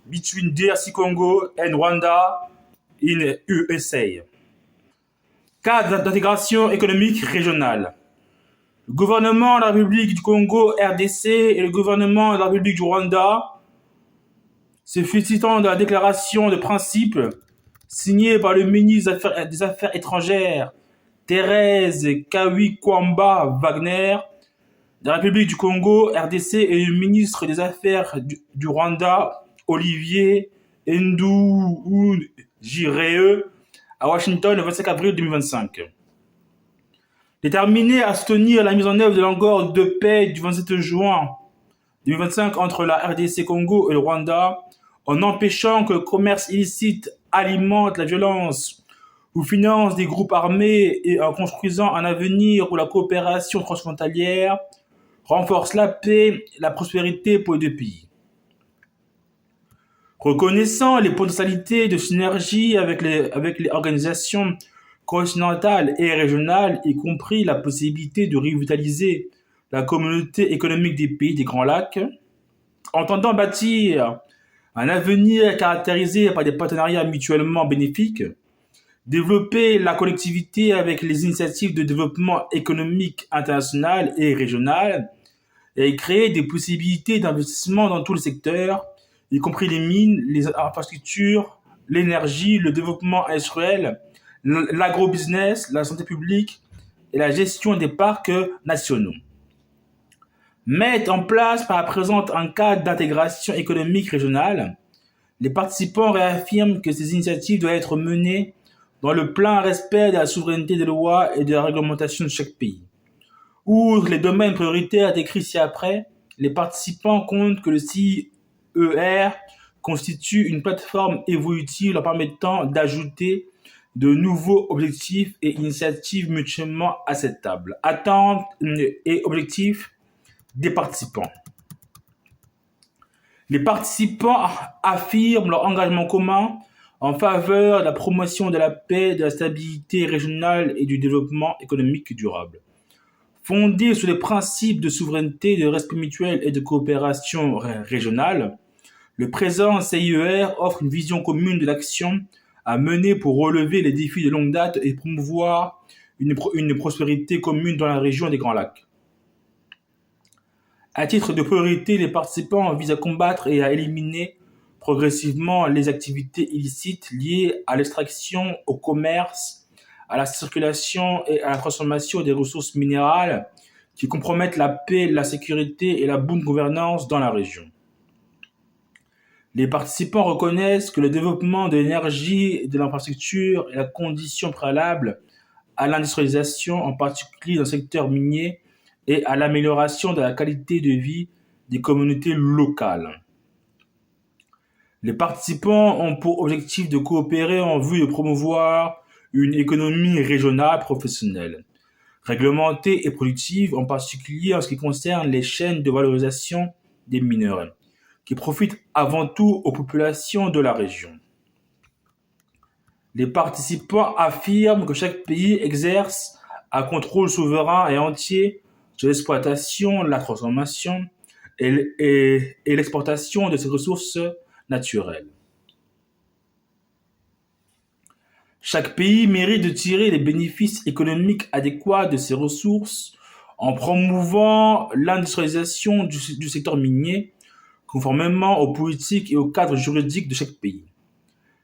between DRC Congo and Rwanda in USA. Cadre d'intégration économique régionale. Le gouvernement de la République du Congo, RDC, et le gouvernement de la République du Rwanda, se félicitant de la déclaration de principe signée par le ministre des Affaires étrangères, Thérèse Kawikwamba Wagner, de la République du Congo, RDC, et le ministre des Affaires du Rwanda, Olivier Nduhungirehe, à Washington le 25 avril 2025. Déterminé à soutenir la mise en œuvre de l'accord de paix du 27 juin 2025 entre la RDC Congo et le Rwanda, en empêchant que le commerce illicite alimente la violence ou finance des groupes armés et en construisant un avenir où la coopération transfrontalière renforce la paix et la prospérité pour les deux pays. Reconnaissant les potentialités de synergie avec les organisations continentales et régionales, y compris la possibilité de revitaliser la communauté économique des pays des Grands Lacs, entendant bâtir un avenir caractérisé par des partenariats mutuellement bénéfiques, développer la connectivité avec les initiatives de développement économique international et régional, et créer des possibilités d'investissement dans tous les secteurs, y compris les mines, les infrastructures, l'énergie, le développement industriel, l'agrobusiness, la santé publique et la gestion des parcs nationaux. Mettent en place par la présente un cadre d'intégration économique régionale. Les participants réaffirment que ces initiatives doivent être menées dans le plein respect de la souveraineté des lois et de la réglementation de chaque pays. Outre les domaines prioritaires décrits ci-après, les participants comptent que le CIER constitue une plateforme évolutive leur permettant d'ajouter de nouveaux objectifs et initiatives mutuellement acceptables. Attentes et objectifs des participants. Les participants affirment leur engagement commun en faveur de la promotion de la paix, de la stabilité régionale et du développement économique durable. Fondé sur les principes de souveraineté, de respect mutuel et de coopération régionale, le présent CIER offre une vision commune de l'action à mener pour relever les défis de longue date et promouvoir une prospérité commune dans la région des Grands Lacs. À titre de priorité, les participants visent à combattre et à éliminer progressivement les activités illicites liées à l'extraction, au commerce, à la circulation et à la transformation des ressources minérales qui compromettent la paix, la sécurité et la bonne gouvernance dans la région. Les participants reconnaissent que le développement de l'énergie et de l'infrastructure est la condition préalable à l'industrialisation, en particulier dans le secteur minier, et à l'amélioration de la qualité de vie des communautés locales. Les participants ont pour objectif de coopérer en vue de promouvoir une économie régionale professionnelle, réglementée et productive, en particulier en ce qui concerne les chaînes de valorisation des minerais, qui profitent avant tout aux populations de la région. Les participants affirment que chaque pays exerce un contrôle souverain et entier sur l'exploitation, la transformation et l'exportation de ces ressources naturelles. Chaque pays mérite de tirer les bénéfices économiques adéquats de ces ressources en promouvant l'industrialisation du secteur minier conformément aux politiques et au cadre juridique de chaque pays.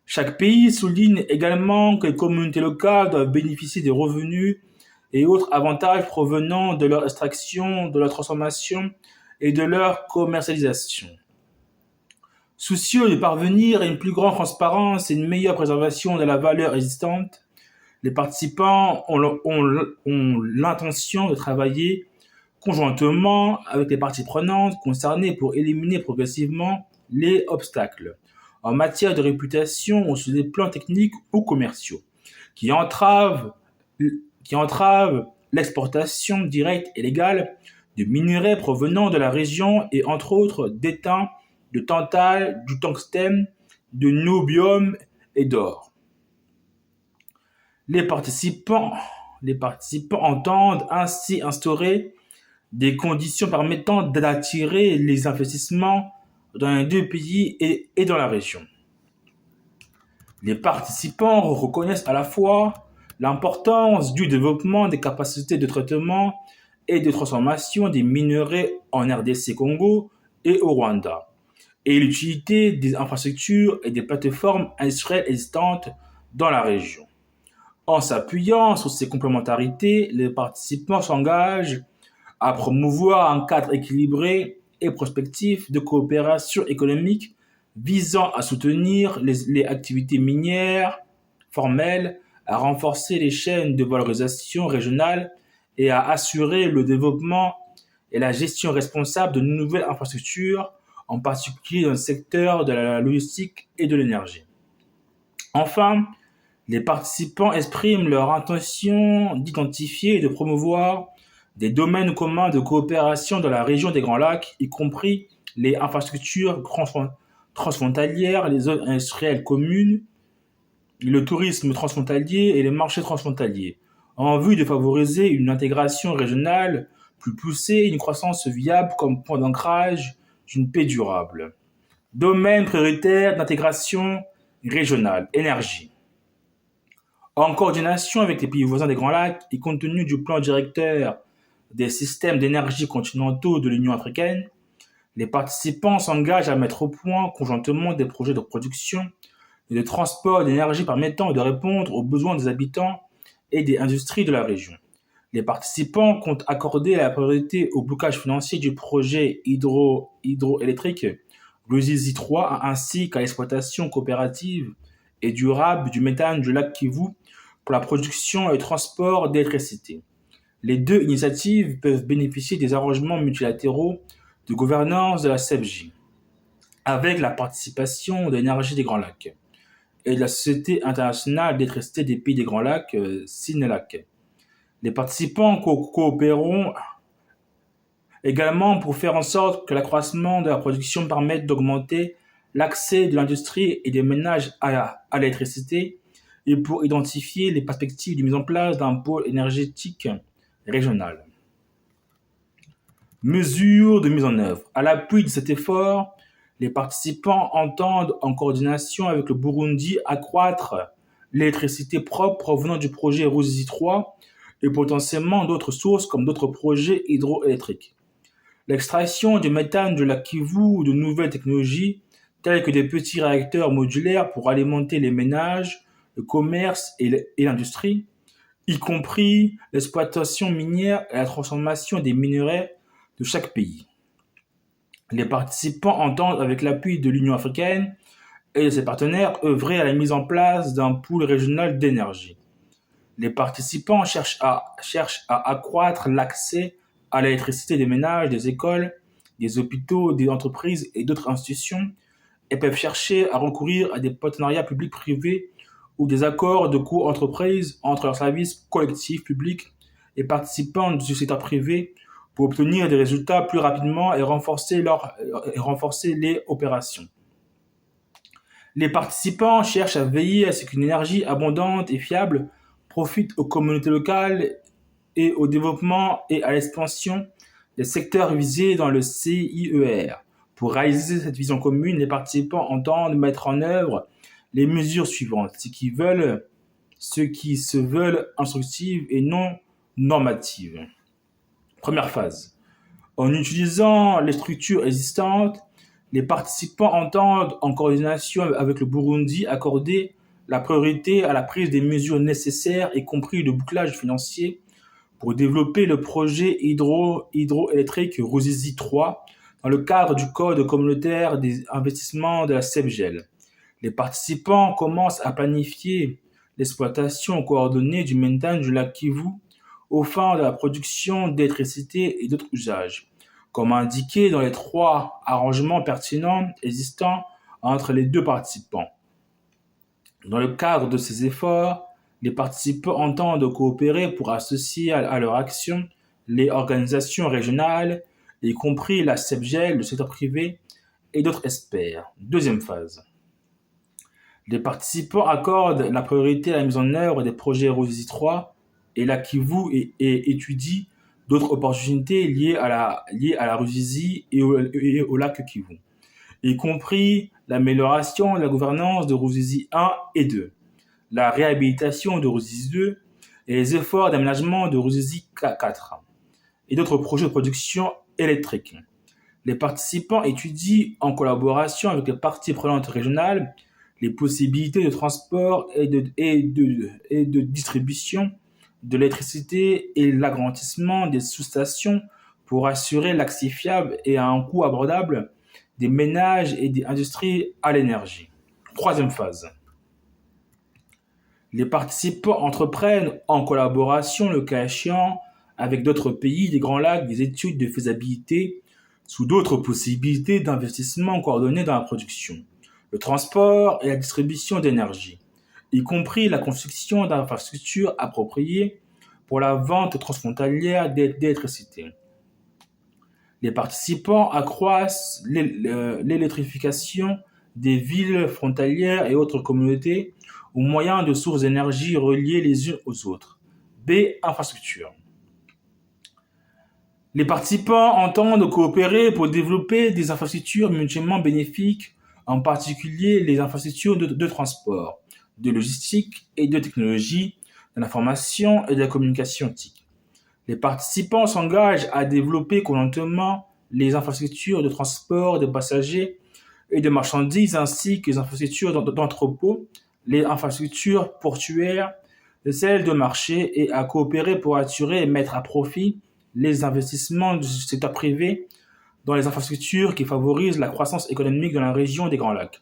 Chaque pays souligne également que les communautés locales doivent bénéficier des revenus et autres avantages provenant de leur extraction, de leur transformation et de leur commercialisation. Soucieux de parvenir à une plus grande transparence et une meilleure préservation de la valeur existante, les participants ont l'intention de travailler conjointement avec les parties prenantes concernées pour éliminer progressivement les obstacles en matière de réputation ou sur des plans techniques ou commerciaux qui entravent l'exportation directe et légale de minerais provenant de la région et entre autres d'étain, de tantale, du tungstène, de niobium et d'or. Les participants entendent ainsi instaurer des conditions permettant d'attirer les investissements dans les deux pays et dans la région. Les participants reconnaissent à la fois l'importance du développement des capacités de traitement et de transformation des minerais en RDC Congo et au Rwanda, et l'utilité des infrastructures et des plateformes industrielles existantes dans la région. En s'appuyant sur ces complémentarités, les participants s'engagent à promouvoir un cadre équilibré et prospectif de coopération économique visant à soutenir les activités minières formelles, à renforcer les chaînes de valorisation régionales et à assurer le développement et la gestion responsable de nouvelles infrastructures, en particulier dans le secteur de la logistique et de l'énergie. Enfin, les participants expriment leur intention d'identifier et de promouvoir des domaines communs de coopération dans la région des Grands Lacs, y compris les infrastructures transfrontalières, les zones industrielles communes, le tourisme transfrontalier et les marchés transfrontaliers, en vue de favoriser une intégration régionale plus poussée et une croissance viable comme point d'ancrage d'une paix durable. Domaine prioritaire d'intégration régionale, énergie. En coordination avec les pays voisins des Grands Lacs et compte tenu du plan directeur des systèmes d'énergie continentaux de l'Union africaine, les participants s'engagent à mettre au point conjointement des projets de production et de transport d'énergie permettant de répondre aux besoins des habitants et des industries de la région. Les participants comptent accorder la priorité au blocage financier du projet hydroélectrique Ruzizi 3 ainsi qu'à l'exploitation coopérative et durable du méthane du lac Kivu pour la production et le transport d'électricité. Les deux initiatives peuvent bénéficier des arrangements multilatéraux de gouvernance de la CEPJ, avec la participation de l'Énergie des Grands Lacs et de la Société internationale d'électricité des pays des Grands Lacs, SINELAC. Les participants coopéreront également pour faire en sorte que l'accroissement de la production permette d'augmenter l'accès de l'industrie et des ménages à l'électricité et pour identifier les perspectives de mise en place d'un pôle énergétique régional. Mesures de mise en œuvre. À l'appui de cet effort, les participants entendent, en coordination avec le Burundi, accroître l'électricité propre provenant du projet Ruzizi 3 et potentiellement d'autres sources comme d'autres projets hydroélectriques. L'extraction du méthane de la Kivu ou de nouvelles technologies telles que des petits réacteurs modulaires pour alimenter les ménages, le commerce et l'industrie, y compris l'exploitation minière et la transformation des minerais de chaque pays. Les participants entendent, avec l'appui de l'Union africaine et de ses partenaires, œuvrer à la mise en place d'un pool régional d'énergie. Les participants cherchent à accroître l'accès à l'électricité des ménages, des écoles, des hôpitaux, des entreprises et d'autres institutions et peuvent chercher à recourir à des partenariats publics-privés ou des accords de co-entreprise entre leurs services collectifs publics et participants du secteur privé pour obtenir des résultats plus rapidement et renforcer les opérations. Les participants cherchent à veiller à ce qu'une énergie abondante et fiable profite aux communautés locales et au développement et à l'expansion des secteurs visés dans le CIER. Pour réaliser cette vision commune, les participants entendent mettre en œuvre les mesures suivantes, ce qui se veulent instructives et non normatives. Première phase. En utilisant les structures existantes, les participants entendent, en coordination avec le Burundi, accorder la priorité à la prise des mesures nécessaires, y compris le bouclage financier, pour développer le projet hydroélectrique Ruzizi 3 dans le cadre du Code communautaire des investissements de la CEPGEL. Les participants commencent à planifier l'exploitation coordonnée du méthane du lac Kivu aux fins de la production d'électricité et d'autres usages, comme indiqué dans les 3 arrangements pertinents existants entre les deux participants. Dans le cadre de ces efforts, les participants entendent coopérer pour associer à leur action les organisations régionales, y compris la CEPGEL, le secteur privé et d'autres experts. Deuxième phase. Les participants accordent la priorité à la mise en œuvre des projets Ruzizi 3 et la Kivu et étudient d'autres opportunités liées à la Ruzizi et au lac Kivu. y compris l'amélioration de la gouvernance de Ruzizi 1 et 2, la réhabilitation de Ruzizi 2 et les efforts d'aménagement de Ruzizi 4 et d'autres projets de production électrique. Les participants étudient, en collaboration avec les parties prenantes régionales, les possibilités de transport et de distribution de l'électricité et l'agrandissement des sous-stations pour assurer l'accès fiable et à un coût abordable des ménages et des industries à l'énergie. Troisième phase. Les participants entreprennent, en collaboration le cas échéant, avec d'autres pays des Grands Lacs, des études de faisabilité sous d'autres possibilités d'investissement coordonnés dans la production, le transport et la distribution d'énergie, y compris la construction d'infrastructures appropriées pour la vente transfrontalière d'électricité. Les participants accroissent l'électrification des villes frontalières et autres communautés au moyen de sources d'énergie reliées les unes aux autres. B. Infrastructure. Les participants entendent coopérer pour développer des infrastructures mutuellement bénéfiques, en particulier les infrastructures de transport, de logistique et de technologie, de l'information et de la communication TIC. Les participants s'engagent à développer conjointement les infrastructures de transport de passagers et de marchandises ainsi que les infrastructures d'entrepôt, les infrastructures portuaires, celles de marché et à coopérer pour attirer et mettre à profit les investissements du secteur privé dans les infrastructures qui favorisent la croissance économique dans la région des Grands Lacs.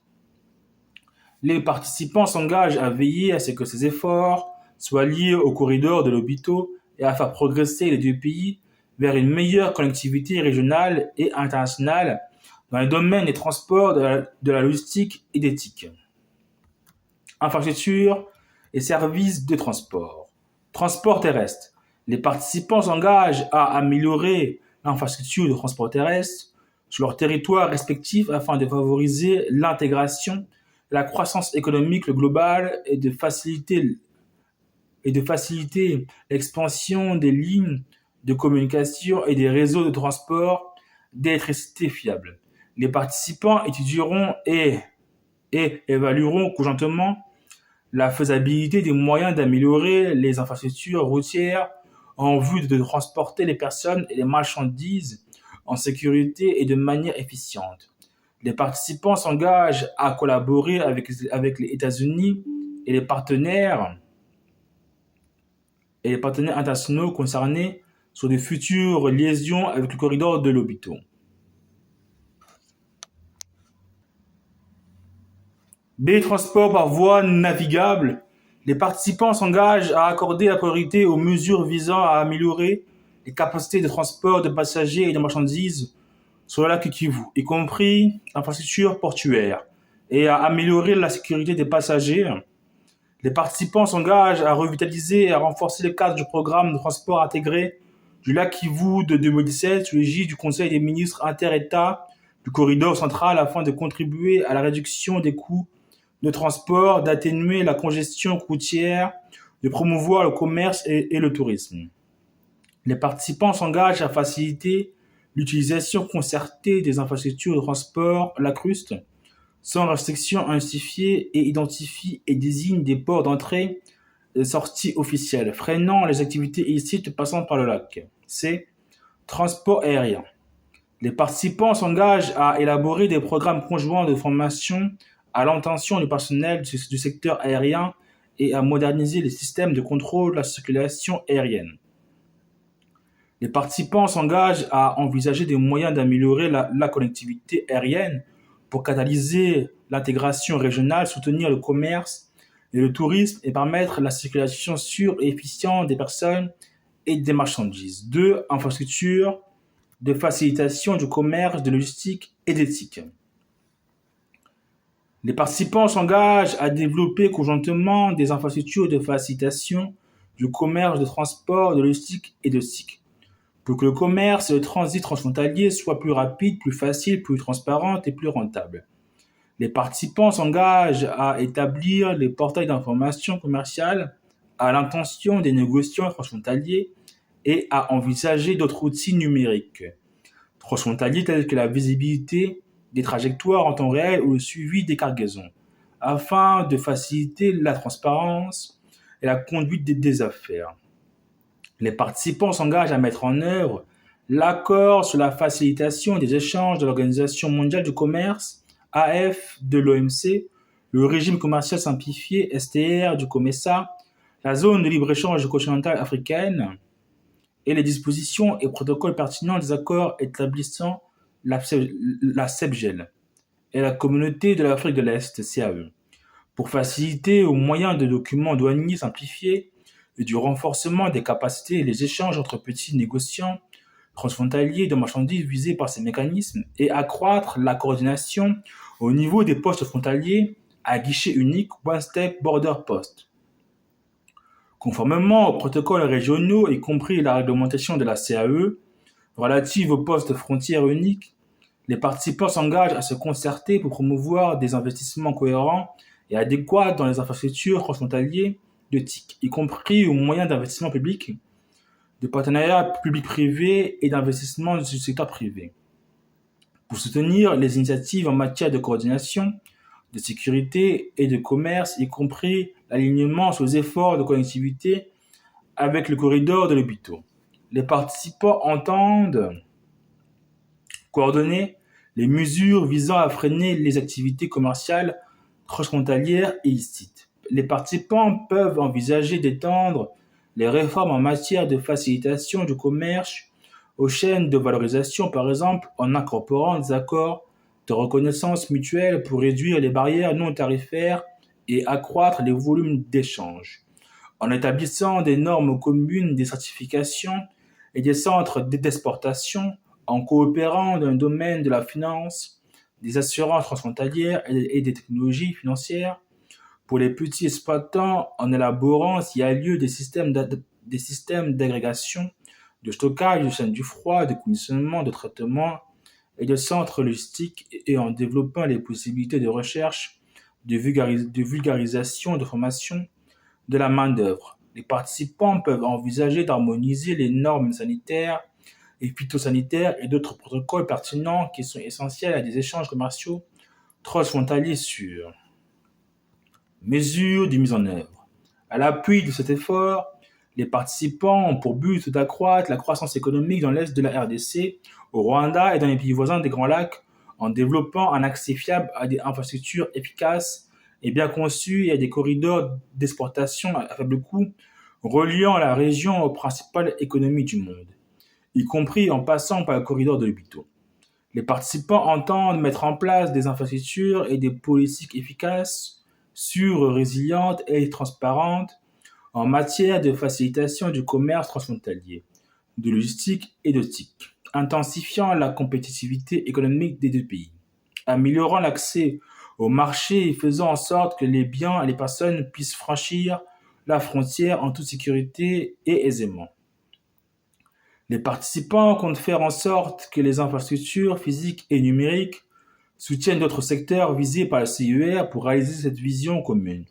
Les participants s'engagent à veiller à ce que ces efforts soient liés au corridor de l'Obito et à faire progresser les deux pays vers une meilleure connectivité régionale et internationale dans les domaines des transports, de la logistique et d'éthique. Infrastructures et services de transport. Transport terrestre. Les participants s'engagent à améliorer l'infrastructure de transport terrestre sur leur territoire respectif afin de favoriser l'intégration, la croissance économique globale et de faciliter l'expansion des lignes de communication et des réseaux de transport d'électricité fiables. Les participants étudieront et évalueront conjointement la faisabilité des moyens d'améliorer les infrastructures routières en vue de transporter les personnes et les marchandises en sécurité et de manière efficiente. Les participants s'engagent à collaborer avec les États-Unis et les partenaires internationaux concernés sur de futures liaisons avec le corridor de l'Obito. B. Transport par voie navigable. Les participants s'engagent à accorder la priorité aux mesures visant à améliorer les capacités de transport de passagers et de marchandises sur le lac Kivu, y compris l'infrastructure portuaire, et à améliorer la sécurité des passagers. Les participants s'engagent à revitaliser et à renforcer le cadre du programme de transport intégré du lac Kivu de 2017 sous l'égide du Conseil des ministres inter-États du corridor central afin de contribuer à la réduction des coûts de transport, d'atténuer la congestion routière, de promouvoir le commerce et le tourisme. Les participants s'engagent à faciliter l'utilisation concertée des infrastructures de transport lacustres, sans restriction injustifiée et identifient et désignent des ports d'entrée et de sortie officiels, freinant les activités illicites passant par le lac. C. Transport aérien. Les participants s'engagent à élaborer des programmes conjoints de formation à l'intention du personnel du secteur aérien et à moderniser les systèmes de contrôle de la circulation aérienne. Les participants s'engagent à envisager des moyens d'améliorer la connectivité aérienne pour catalyser l'intégration régionale, soutenir le commerce et le tourisme et permettre la circulation sûre et efficiente des personnes et des marchandises. 2. Infrastructures de facilitation du commerce, de logistique et d'éthique. Les participants s'engagent à développer conjointement des infrastructures de facilitation du commerce, de transport, de logistique et de TIC, pour que le commerce et le transit transfrontalier soient plus rapides, plus faciles, plus transparents et plus rentables. Les participants s'engagent à établir les portails d'information commerciale à l'intention des négociants transfrontaliers et à envisager d'autres outils numériques transfrontaliers tels que la visibilité des trajectoires en temps réel ou le suivi des cargaisons, afin de faciliter la transparence et la conduite des affaires. Les participants s'engagent à mettre en œuvre l'accord sur la facilitation des échanges de l'Organisation mondiale du commerce, AF de l'OMC, le régime commercial simplifié, STR du COMESA, la zone de libre-échange continentale africaine et les dispositions et protocoles pertinents des accords établissant la CEPGEL et la Communauté de l'Afrique de l'Est, CAE, pour faciliter au moyen de documents douaniers simplifiés et du renforcement des capacités et les échanges entre petits négociants transfrontaliers de marchandises visés par ces mécanismes et accroître la coordination au niveau des postes frontaliers à guichet unique One Step Border Post. Conformément aux protocoles régionaux, y compris la réglementation de la CAE relative aux postes frontières uniques, les participants s'engagent à se concerter pour promouvoir des investissements cohérents et adéquats dans les infrastructures transfrontalières de TIC, y compris aux moyens d'investissement public, de partenariat public-privé et d'investissement du secteur privé, pour soutenir les initiatives en matière de coordination, de sécurité et de commerce, y compris l'alignement sur les efforts de connectivité avec le corridor de l'Obito. Les participants entendent coordonner les mesures visant à freiner les activités commerciales transfrontalières et illicites. Les participants peuvent envisager d'étendre les réformes en matière de facilitation du commerce aux chaînes de valorisation, par exemple en incorporant des accords de reconnaissance mutuelle pour réduire les barrières non tarifaires et accroître les volumes d'échanges, en établissant des normes communes des certifications et des centres d'exportation, en coopérant dans le domaine de la finance, des assurances transfrontalières et des technologies financières, pour les petits exploitants en élaborant s'il y a lieu des systèmes d'agrégation, de stockage, de chaînes du froid, de conditionnement, de traitement et de centres logistiques et en développant les possibilités de recherche, de vulgarisation, de formation de la main-d'œuvre. Les participants peuvent envisager d'harmoniser les normes sanitaires et phytosanitaires et d'autres protocoles pertinents qui sont essentiels à des échanges commerciaux transfrontaliers sûrs. Mesures de mise en œuvre. À l'appui de cet effort, les participants ont pour but d'accroître la croissance économique dans l'est de la RDC, au Rwanda et dans les pays voisins des Grands Lacs, en développant un accès fiable à des infrastructures efficaces et bien conçues et à des corridors d'exportation à faible coût, reliant la région aux principales économies du monde, y compris en passant par le corridor de l'Obito. Les participants entendent mettre en place des infrastructures et des politiques efficaces, sûres, résilientes et transparentes en matière de facilitation du commerce transfrontalier, de logistique et de TIC, intensifiant la compétitivité économique des deux pays, améliorant l'accès au marché et faisant en sorte que les biens et les personnes puissent franchir la frontière en toute sécurité et aisément. Les participants comptent faire en sorte que les infrastructures physiques et numériques soutiennent d'autres secteurs visés par le CIER pour réaliser cette vision commune.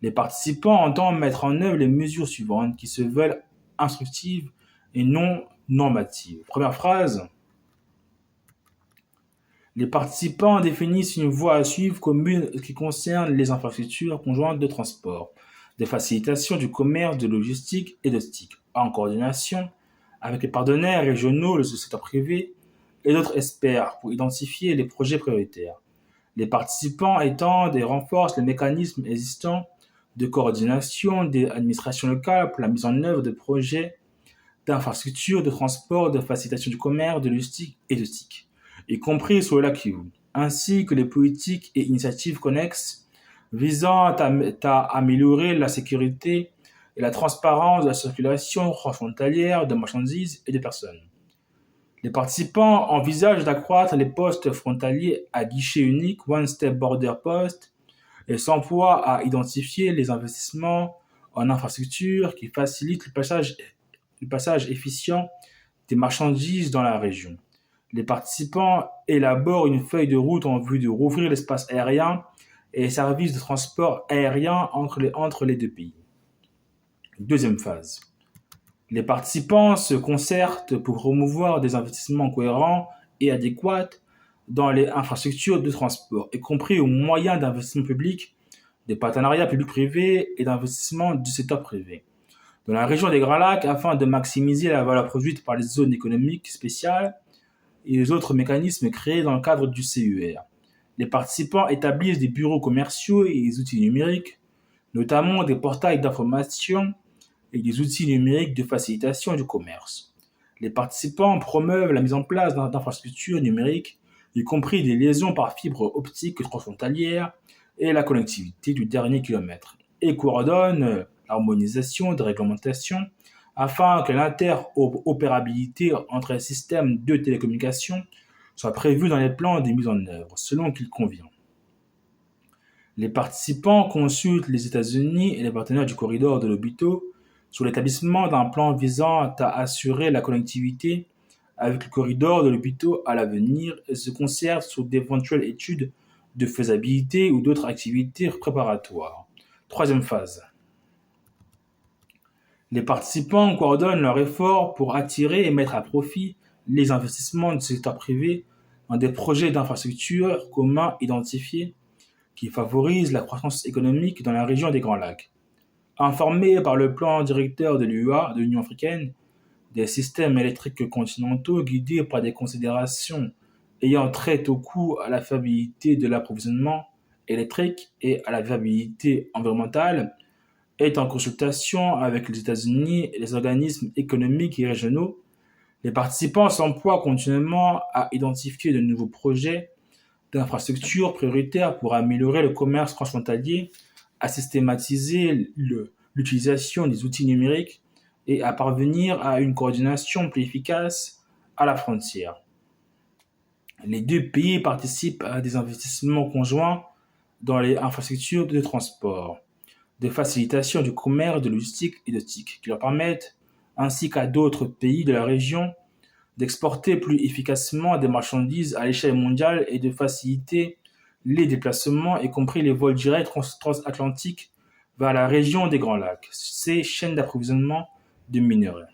Les participants entendent mettre en œuvre les mesures suivantes qui se veulent instructives et non normatives. Première phrase. Les participants définissent une voie à suivre commune qui concerne les infrastructures conjointes de transport, de facilitation du commerce, de logistique et de TIC, en coordination avec les partenaires régionaux, le secteur privé et d'autres experts pour identifier les projets prioritaires. Les participants étendent et renforcent les mécanismes existants de coordination des administrations locales pour la mise en œuvre de projets d'infrastructures, de transport, de facilitation du commerce, de logistique et de TIC, y compris sur le lac Kivu, ainsi que les politiques et initiatives connexes visant à améliorer la sécurité et la transparence de la circulation transfrontalière de marchandises et de personnes. Les participants envisagent d'accroître les postes frontaliers à guichet unique One Step Border Post et s'emploient à identifier les investissements en infrastructures qui facilitent le passage efficient des marchandises dans la région. Les participants élaborent une feuille de route en vue de rouvrir l'espace aérien et les services de transport aérien entre les deux pays. Deuxième phase. Les participants se concertent pour promouvoir des investissements cohérents et adéquats dans les infrastructures de transport, y compris aux moyens d'investissement public, des partenariats publics-privés et d'investissement du secteur privé dans la région des Grands Lacs afin de maximiser la valeur produite par les zones économiques spéciales et les autres mécanismes créés dans le cadre du CER. Les participants établissent des bureaux commerciaux et des outils numériques, notamment des portails d'information et des outils numériques de facilitation du commerce. Les participants promeuvent la mise en place d'infrastructures numériques, y compris des liaisons par fibre optique transfrontalière et la connectivité du dernier kilomètre, et coordonnent l'harmonisation des réglementations afin que l'interopérabilité entre les systèmes de télécommunications soit prévue dans les plans de mise en œuvre, selon qu'il convient. Les participants consultent les États-Unis et les partenaires du corridor de l'Obito sur l'établissement d'un plan visant à assurer la connectivité avec le corridor de l'Obito à l'avenir et se concertent sur d'éventuelles études de faisabilité ou d'autres activités préparatoires. Troisième phase. Les participants coordonnent leurs efforts pour attirer et mettre à profit les investissements du secteur privé dans des projets d'infrastructures communs identifiés qui favorisent la croissance économique dans la région des Grands Lacs. Informés par le plan directeur de l'UA, de l'Union africaine, des systèmes électriques continentaux guidés par des considérations ayant trait au coût, à la fiabilité de l'approvisionnement électrique et à la viabilité environnementale, est en consultation avec les États-Unis et les organismes économiques et régionaux. Les participants s'emploient continuellement à identifier de nouveaux projets d'infrastructures prioritaires pour améliorer le commerce transfrontalier, à systématiser l'utilisation des outils numériques et à parvenir à une coordination plus efficace à la frontière. Les deux pays participent à des investissements conjoints dans les infrastructures de transport, de facilitation du commerce, de logistique et de TIC, qui leur permettent, ainsi qu'à d'autres pays de la région, d'exporter plus efficacement des marchandises à l'échelle mondiale et de faciliter les déplacements, y compris les vols directs transatlantiques vers la région des Grands Lacs, ces chaînes d'approvisionnement de minerais.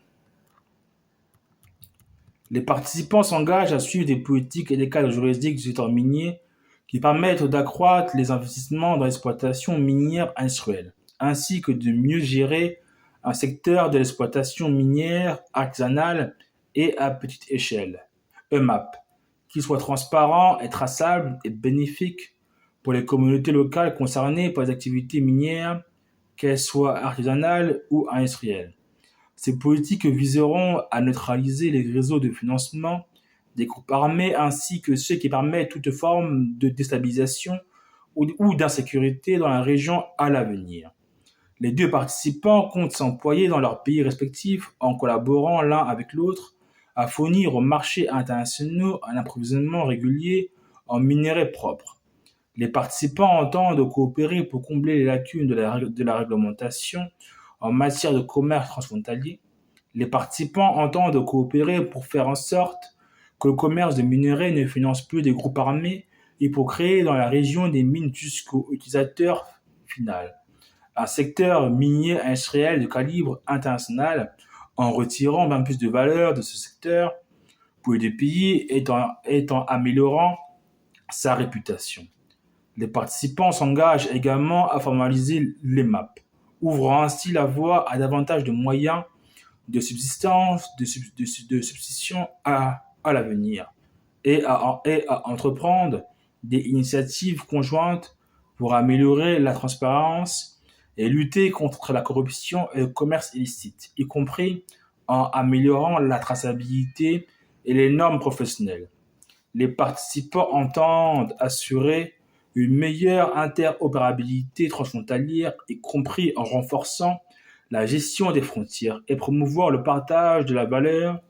Les participants s'engagent à suivre des politiques et des cadres juridiques du secteur minier qui permettent d'accroître les investissements dans l'exploitation minière industrielle, ainsi que de mieux gérer un secteur de l'exploitation minière artisanale et à petite échelle, EMAP, qui soit transparent et traçable et bénéfique pour les communautés locales concernées par les activités minières, qu'elles soient artisanales ou industrielles. Ces politiques viseront à neutraliser les réseaux de financement des groupes armés ainsi que ceux qui permettent toute forme de déstabilisation ou d'insécurité dans la région à l'avenir. Les deux participants comptent s'employer dans leurs pays respectifs en collaborant l'un avec l'autre à fournir aux marchés internationaux un approvisionnement régulier en minerais propres. Les participants entendent coopérer pour combler les lacunes de la réglementation en matière de commerce transfrontalier. Les participants entendent coopérer pour faire en sorte que le commerce de minerais ne finance plus des groupes armés et pour créer dans la région des mines jusqu'au utilisateur final, un secteur minier industriel de calibre international en retirant bien plus de valeur de ce secteur pour les deux pays et en améliorant sa réputation. Les participants s'engagent également à formaliser l'EMAP, ouvrant ainsi la voie à davantage de moyens de subsistance, de subsistance à l'avenir et à entreprendre des initiatives conjointes pour améliorer la transparence et lutter contre la corruption et le commerce illicite, y compris en améliorant la traçabilité et les normes professionnelles. Les participants entendent assurer une meilleure interopérabilité transfrontalière, y compris en renforçant la gestion des frontières et promouvoir le partage de la valeur,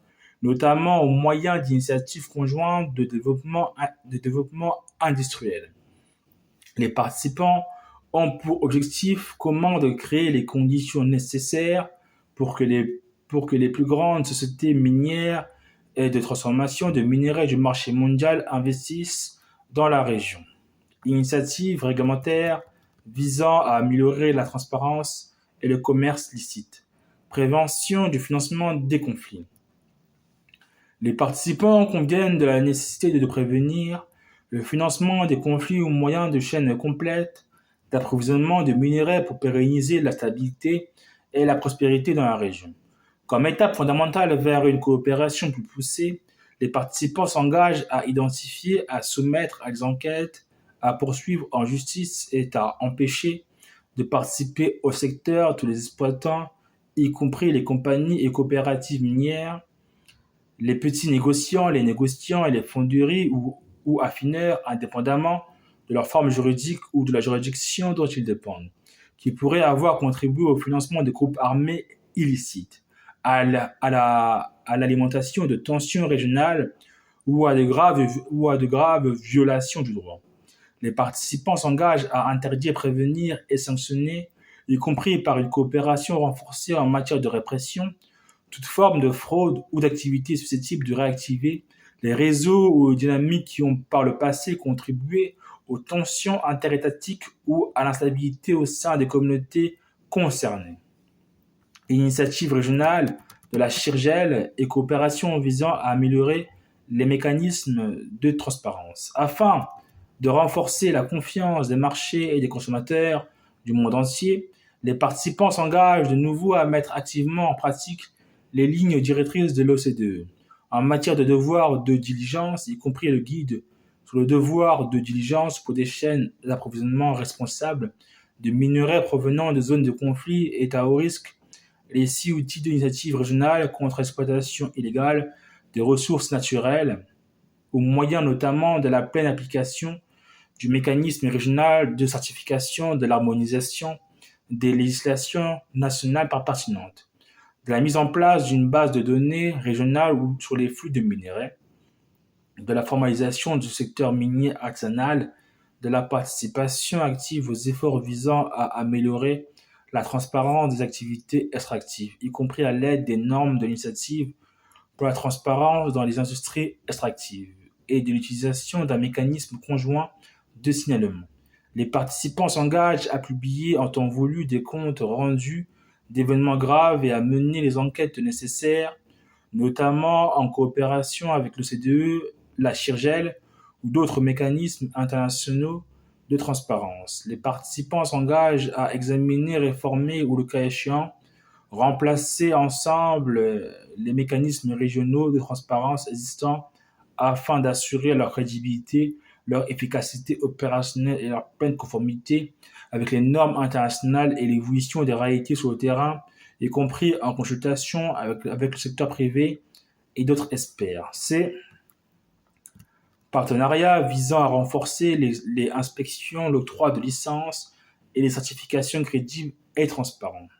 notamment au moyen d'initiatives conjointes de développement industriel. Les participants ont pour objectif commun de créer les conditions nécessaires pour que les plus grandes sociétés minières et de transformation de minerais du marché mondial investissent dans la région. Initiatives réglementaires visant à améliorer la transparence et le commerce licite. Prévention du financement des conflits. Les participants conviennent de la nécessité de prévenir le financement des conflits au moyen de chaînes complètes d'approvisionnement de minerais pour pérenniser la stabilité et la prospérité dans la région. Comme étape fondamentale vers une coopération plus poussée, les participants s'engagent à identifier, à soumettre à des enquêtes, à poursuivre en justice et à empêcher de participer au secteur tous les exploitants, y compris les compagnies et coopératives minières, les petits négociants, les négociants et les fonderies ou affineurs, indépendamment de leur forme juridique ou de la juridiction dont ils dépendent, qui pourraient avoir contribué au financement des groupes armés illicites, à l'alimentation de tensions régionales ou à de graves violations du droit. Les participants s'engagent à interdire, prévenir et sanctionner, y compris par une coopération renforcée en matière de répression, toute forme de fraude ou d'activité susceptible de réactiver les réseaux ou dynamiques qui ont par le passé contribué aux tensions interétatiques ou à l'instabilité au sein des communautés concernées. Initiative régionale de la Chirgel et coopération visant à améliorer les mécanismes de transparence, afin de renforcer la confiance des marchés et des consommateurs du monde entier. Les participants s'engagent de nouveau à mettre activement en pratique les lignes directrices de l'OCDE en matière de devoir de diligence, y compris le guide sur le devoir de diligence pour des chaînes d'approvisionnement responsables de minerais provenant de zones de conflit et à haut risque, les 6 outils d'initiative régionale contre l'exploitation illégale des ressources naturelles, au moyen notamment de la pleine application du mécanisme régional de certification de l'harmonisation des législations nationales pertinentes, de la mise en place d'une base de données régionale sur les flux de minerais, de la formalisation du secteur minier artisanal, de la participation active aux efforts visant à améliorer la transparence des activités extractives, y compris à l'aide des normes de l'initiative pour la transparence dans les industries extractives, et de l'utilisation d'un mécanisme conjoint de signalement. Les participants s'engagent à publier en temps voulu des comptes rendus d'événements graves et à mener les enquêtes nécessaires, notamment en coopération avec l'OCDE, la Chirgel ou d'autres mécanismes internationaux de transparence. Les participants s'engagent à examiner, réformer ou, le cas échéant, remplacer ensemble les mécanismes régionaux de transparence existants afin d'assurer leur crédibilité, leur efficacité opérationnelle et leur pleine conformité avec les normes internationales et l'évolution des réalités sur le terrain, y compris en consultation avec le secteur privé et d'autres experts. C'est partenariat visant à renforcer les inspections, l'octroi de licences et les certifications crédibles et transparentes.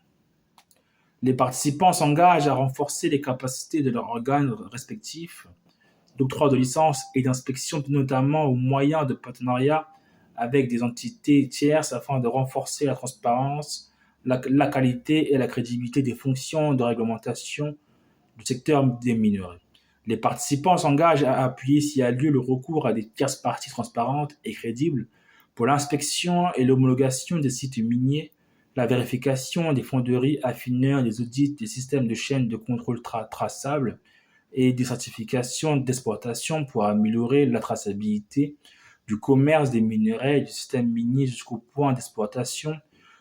Les participants s'engagent à renforcer les capacités de leurs organes respectifs d'octroi de licences et d'inspection, notamment au moyen de partenariats avec des entités tierces afin de renforcer la transparence, la qualité et la crédibilité des fonctions de réglementation du secteur des minerais. Les participants s'engagent à appuyer s'il y a lieu le recours à des tierces parties transparentes et crédibles pour l'inspection et l'homologation des sites miniers, la vérification des fonderies, affineurs, des audits des systèmes de chaînes de contrôle traçables et des certifications d'exploitation pour améliorer la traçabilité du commerce des minerais et du système minier jusqu'au point d'exploitation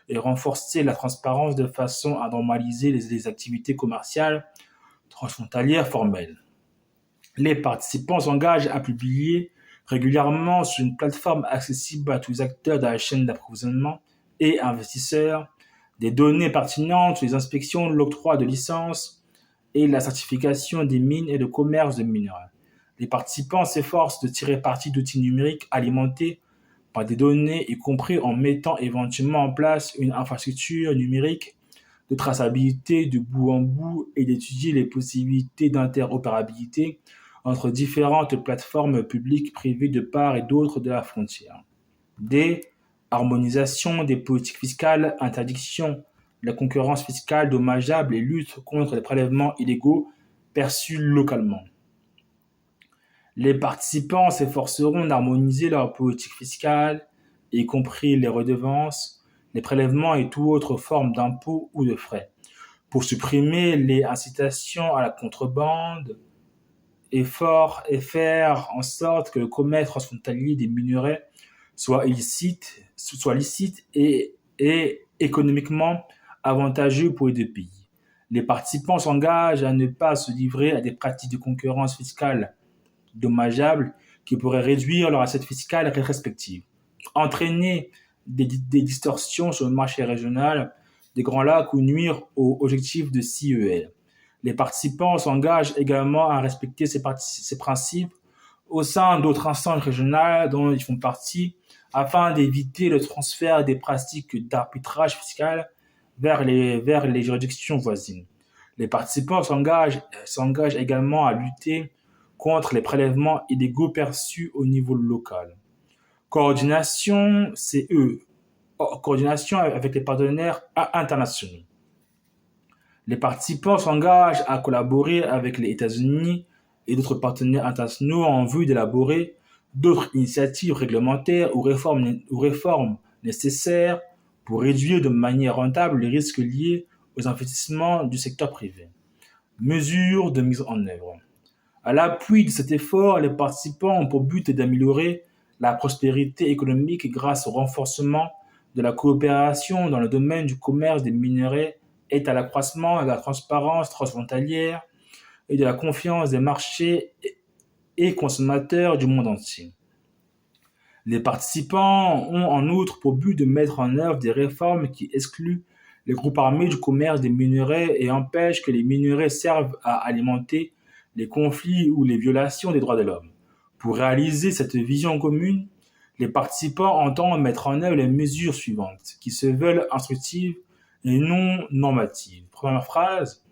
et renforcer la transparence de façon à normaliser les activités commerciales transfrontalières formelles. Les participants s'engagent à publier régulièrement sur une plateforme accessible à tous les acteurs de la chaîne d'approvisionnement et investisseurs des données pertinentes sur les inspections, l'octroi de licences et la certification des mines et le commerce de minerais. Les participants s'efforcent de tirer parti d'outils numériques alimentés par des données, y compris en mettant éventuellement en place une infrastructure numérique de traçabilité de bout en bout et d'étudier les possibilités d'interopérabilité entre différentes plateformes publiques, privées de part et d'autre de la frontière. D. Harmonisation des politiques fiscales, interdiction de la concurrence fiscale dommageable et lutte contre les prélèvements illégaux perçus localement. Les participants s'efforceront d'harmoniser leurs politiques fiscales, y compris les redevances, les prélèvements et toute autre forme d'impôts ou de frais, pour supprimer les incitations à la contrebande et faire en sorte que le commerce transfrontalier des minerais soit licite et économiquement avantageux pour les deux pays. Les participants s'engagent à ne pas se livrer à des pratiques de concurrence fiscale dommageables qui pourraient réduire leur assiette fiscale respective, entraîner des distorsions sur le marché régional des Grands Lacs ou nuire aux objectifs de CEL. Les participants s'engagent également à respecter ces principes au sein d'autres instances régionales dont ils font partie afin d'éviter le transfert des pratiques d'arbitrage fiscal vers les juridictions voisines. Les participants s'engagent également à lutter contre les prélèvements illégaux perçus au niveau local. Coordination, coordination avec les partenaires internationaux. Les participants s'engagent à collaborer avec les États-Unis et d'autres partenaires internationaux en vue d'élaborer d'autres initiatives réglementaires ou réformes nécessaires pour réduire de manière rentable les risques liés aux investissements du secteur privé. Mesures de mise en œuvre. À l'appui de cet effort, les participants ont pour but d'améliorer la prospérité économique grâce au renforcement de la coopération dans le domaine du commerce des minerais et à l'accroissement de la transparence transfrontalière et de la confiance des marchés et consommateurs du monde entier. Les participants ont en outre pour but de mettre en œuvre des réformes qui excluent les groupes armés du commerce des minerais et empêchent que les minerais servent à alimenter les conflits ou les violations des droits de l'homme. Pour réaliser cette vision commune, les participants entendent mettre en œuvre les mesures suivantes, qui se veulent instructives et non normatives. Première phrase,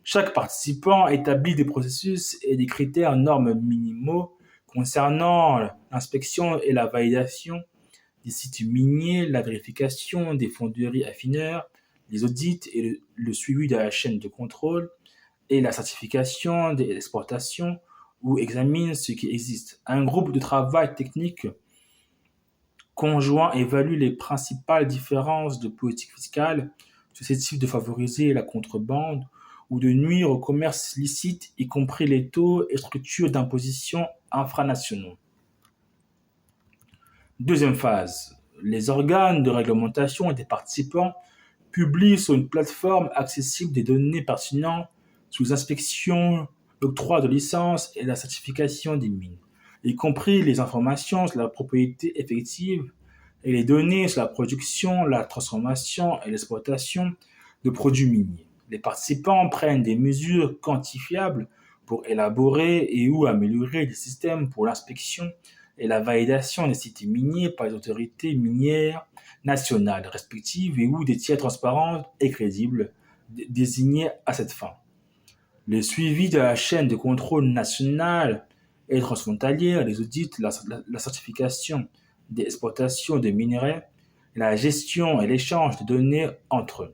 chaque participant établit des processus et des critères normes minimaux concernant l'inspection et la validation des sites miniers, la vérification des fonderies affineurs, les audits et le suivi de la chaîne de contrôle et la certification des exportations ou examine ce qui existe. Un groupe de travail technique conjoint évalue les principales différences de politique fiscale susceptibles de favoriser la contrebande ou de nuire au commerce licite, y compris les taux et structures d'imposition infranationaux. Deuxième phase, les organes de réglementation des participants publient sur une plateforme accessible des données pertinentes sous inspection, l'octroi de licences et la certification des mines, y compris les informations sur la propriété effective et les données sur la production, la transformation et l'exploitation de produits miniers. Les participants prennent des mesures quantifiables pour élaborer et ou améliorer les systèmes pour l'inspection et la validation des sites miniers par les autorités minières nationales respectives et ou des tiers transparents et crédibles désignés à cette fin. Le suivi de la chaîne de contrôle nationale et transfrontalière, les audits, la certification des exportations de minerais, la gestion et l'échange de données entre eux.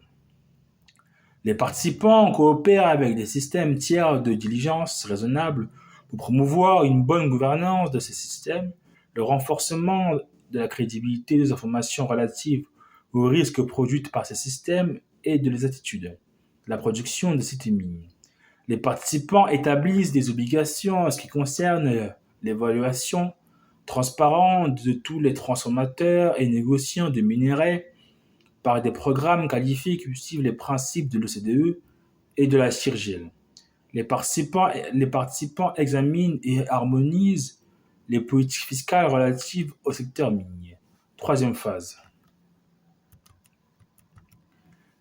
Les participants coopèrent avec des systèmes tiers de diligence raisonnables pour promouvoir une bonne gouvernance de ces systèmes, le renforcement de la crédibilité des informations relatives aux risques produits par ces systèmes et de les attitudes, la production de sites miniers. Les participants établissent des obligations en ce qui concerne l'évaluation transparente de tous les transformateurs et négociants de minerais par des programmes qualifiés qui suivent les principes de l'OCDE et de la CIRGEL. Les participants examinent et harmonisent les politiques fiscales relatives au secteur minier. Troisième phase.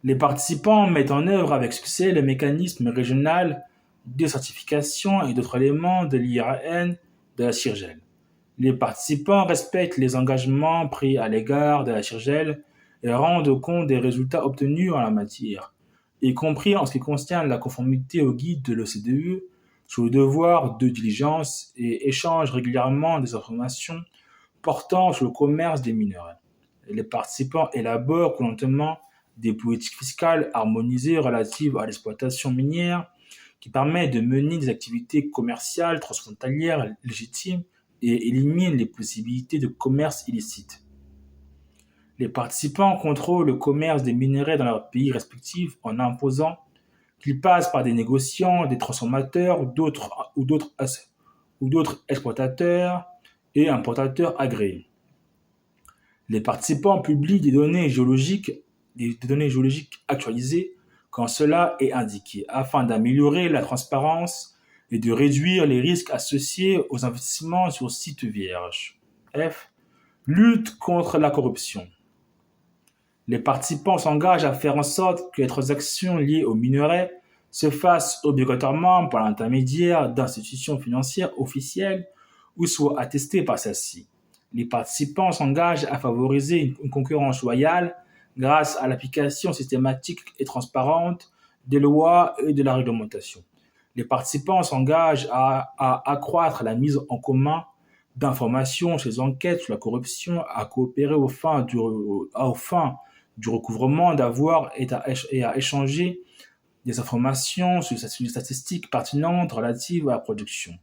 Les participants mettent en œuvre avec succès le mécanisme régional de certification et d'autres éléments de l'IRN de la CIRGEL. Les participants respectent les engagements pris à l'égard de la CIRGEL et rendent compte des résultats obtenus en la matière, y compris en ce qui concerne la conformité au guide de l'OCDE sur le devoir de diligence et échangent régulièrement des informations portant sur le commerce des minerais. Les participants élaborent conjointement des politiques fiscales harmonisées relatives à l'exploitation minière qui permettent de mener des activités commerciales transfrontalières légitimes et éliminent les possibilités de commerce illicite. Les participants contrôlent le commerce des minerais dans leurs pays respectifs en imposant qu'ils passent par des négociants, des transformateurs ou d'autres exploitateurs et importateurs agréés. Les participants publient des données géologiques actualisées quand cela est indiqué, afin d'améliorer la transparence et de réduire les risques associés aux investissements sur site vierge. F. Lutte contre la corruption. Les participants s'engagent à faire en sorte que les transactions liées aux minerais se fassent obligatoirement par l'intermédiaire d'institutions financières officielles ou soient attestées par celles-ci. Les participants s'engagent à favoriser une concurrence loyale grâce à l'application systématique et transparente des lois et de la réglementation. Les participants s'engagent à accroître la mise en commun d'informations sur les enquêtes sur la corruption, à coopérer aux fins du recouvrement d'avoirs et à échanger des informations sur les statistiques pertinentes relatives à la production,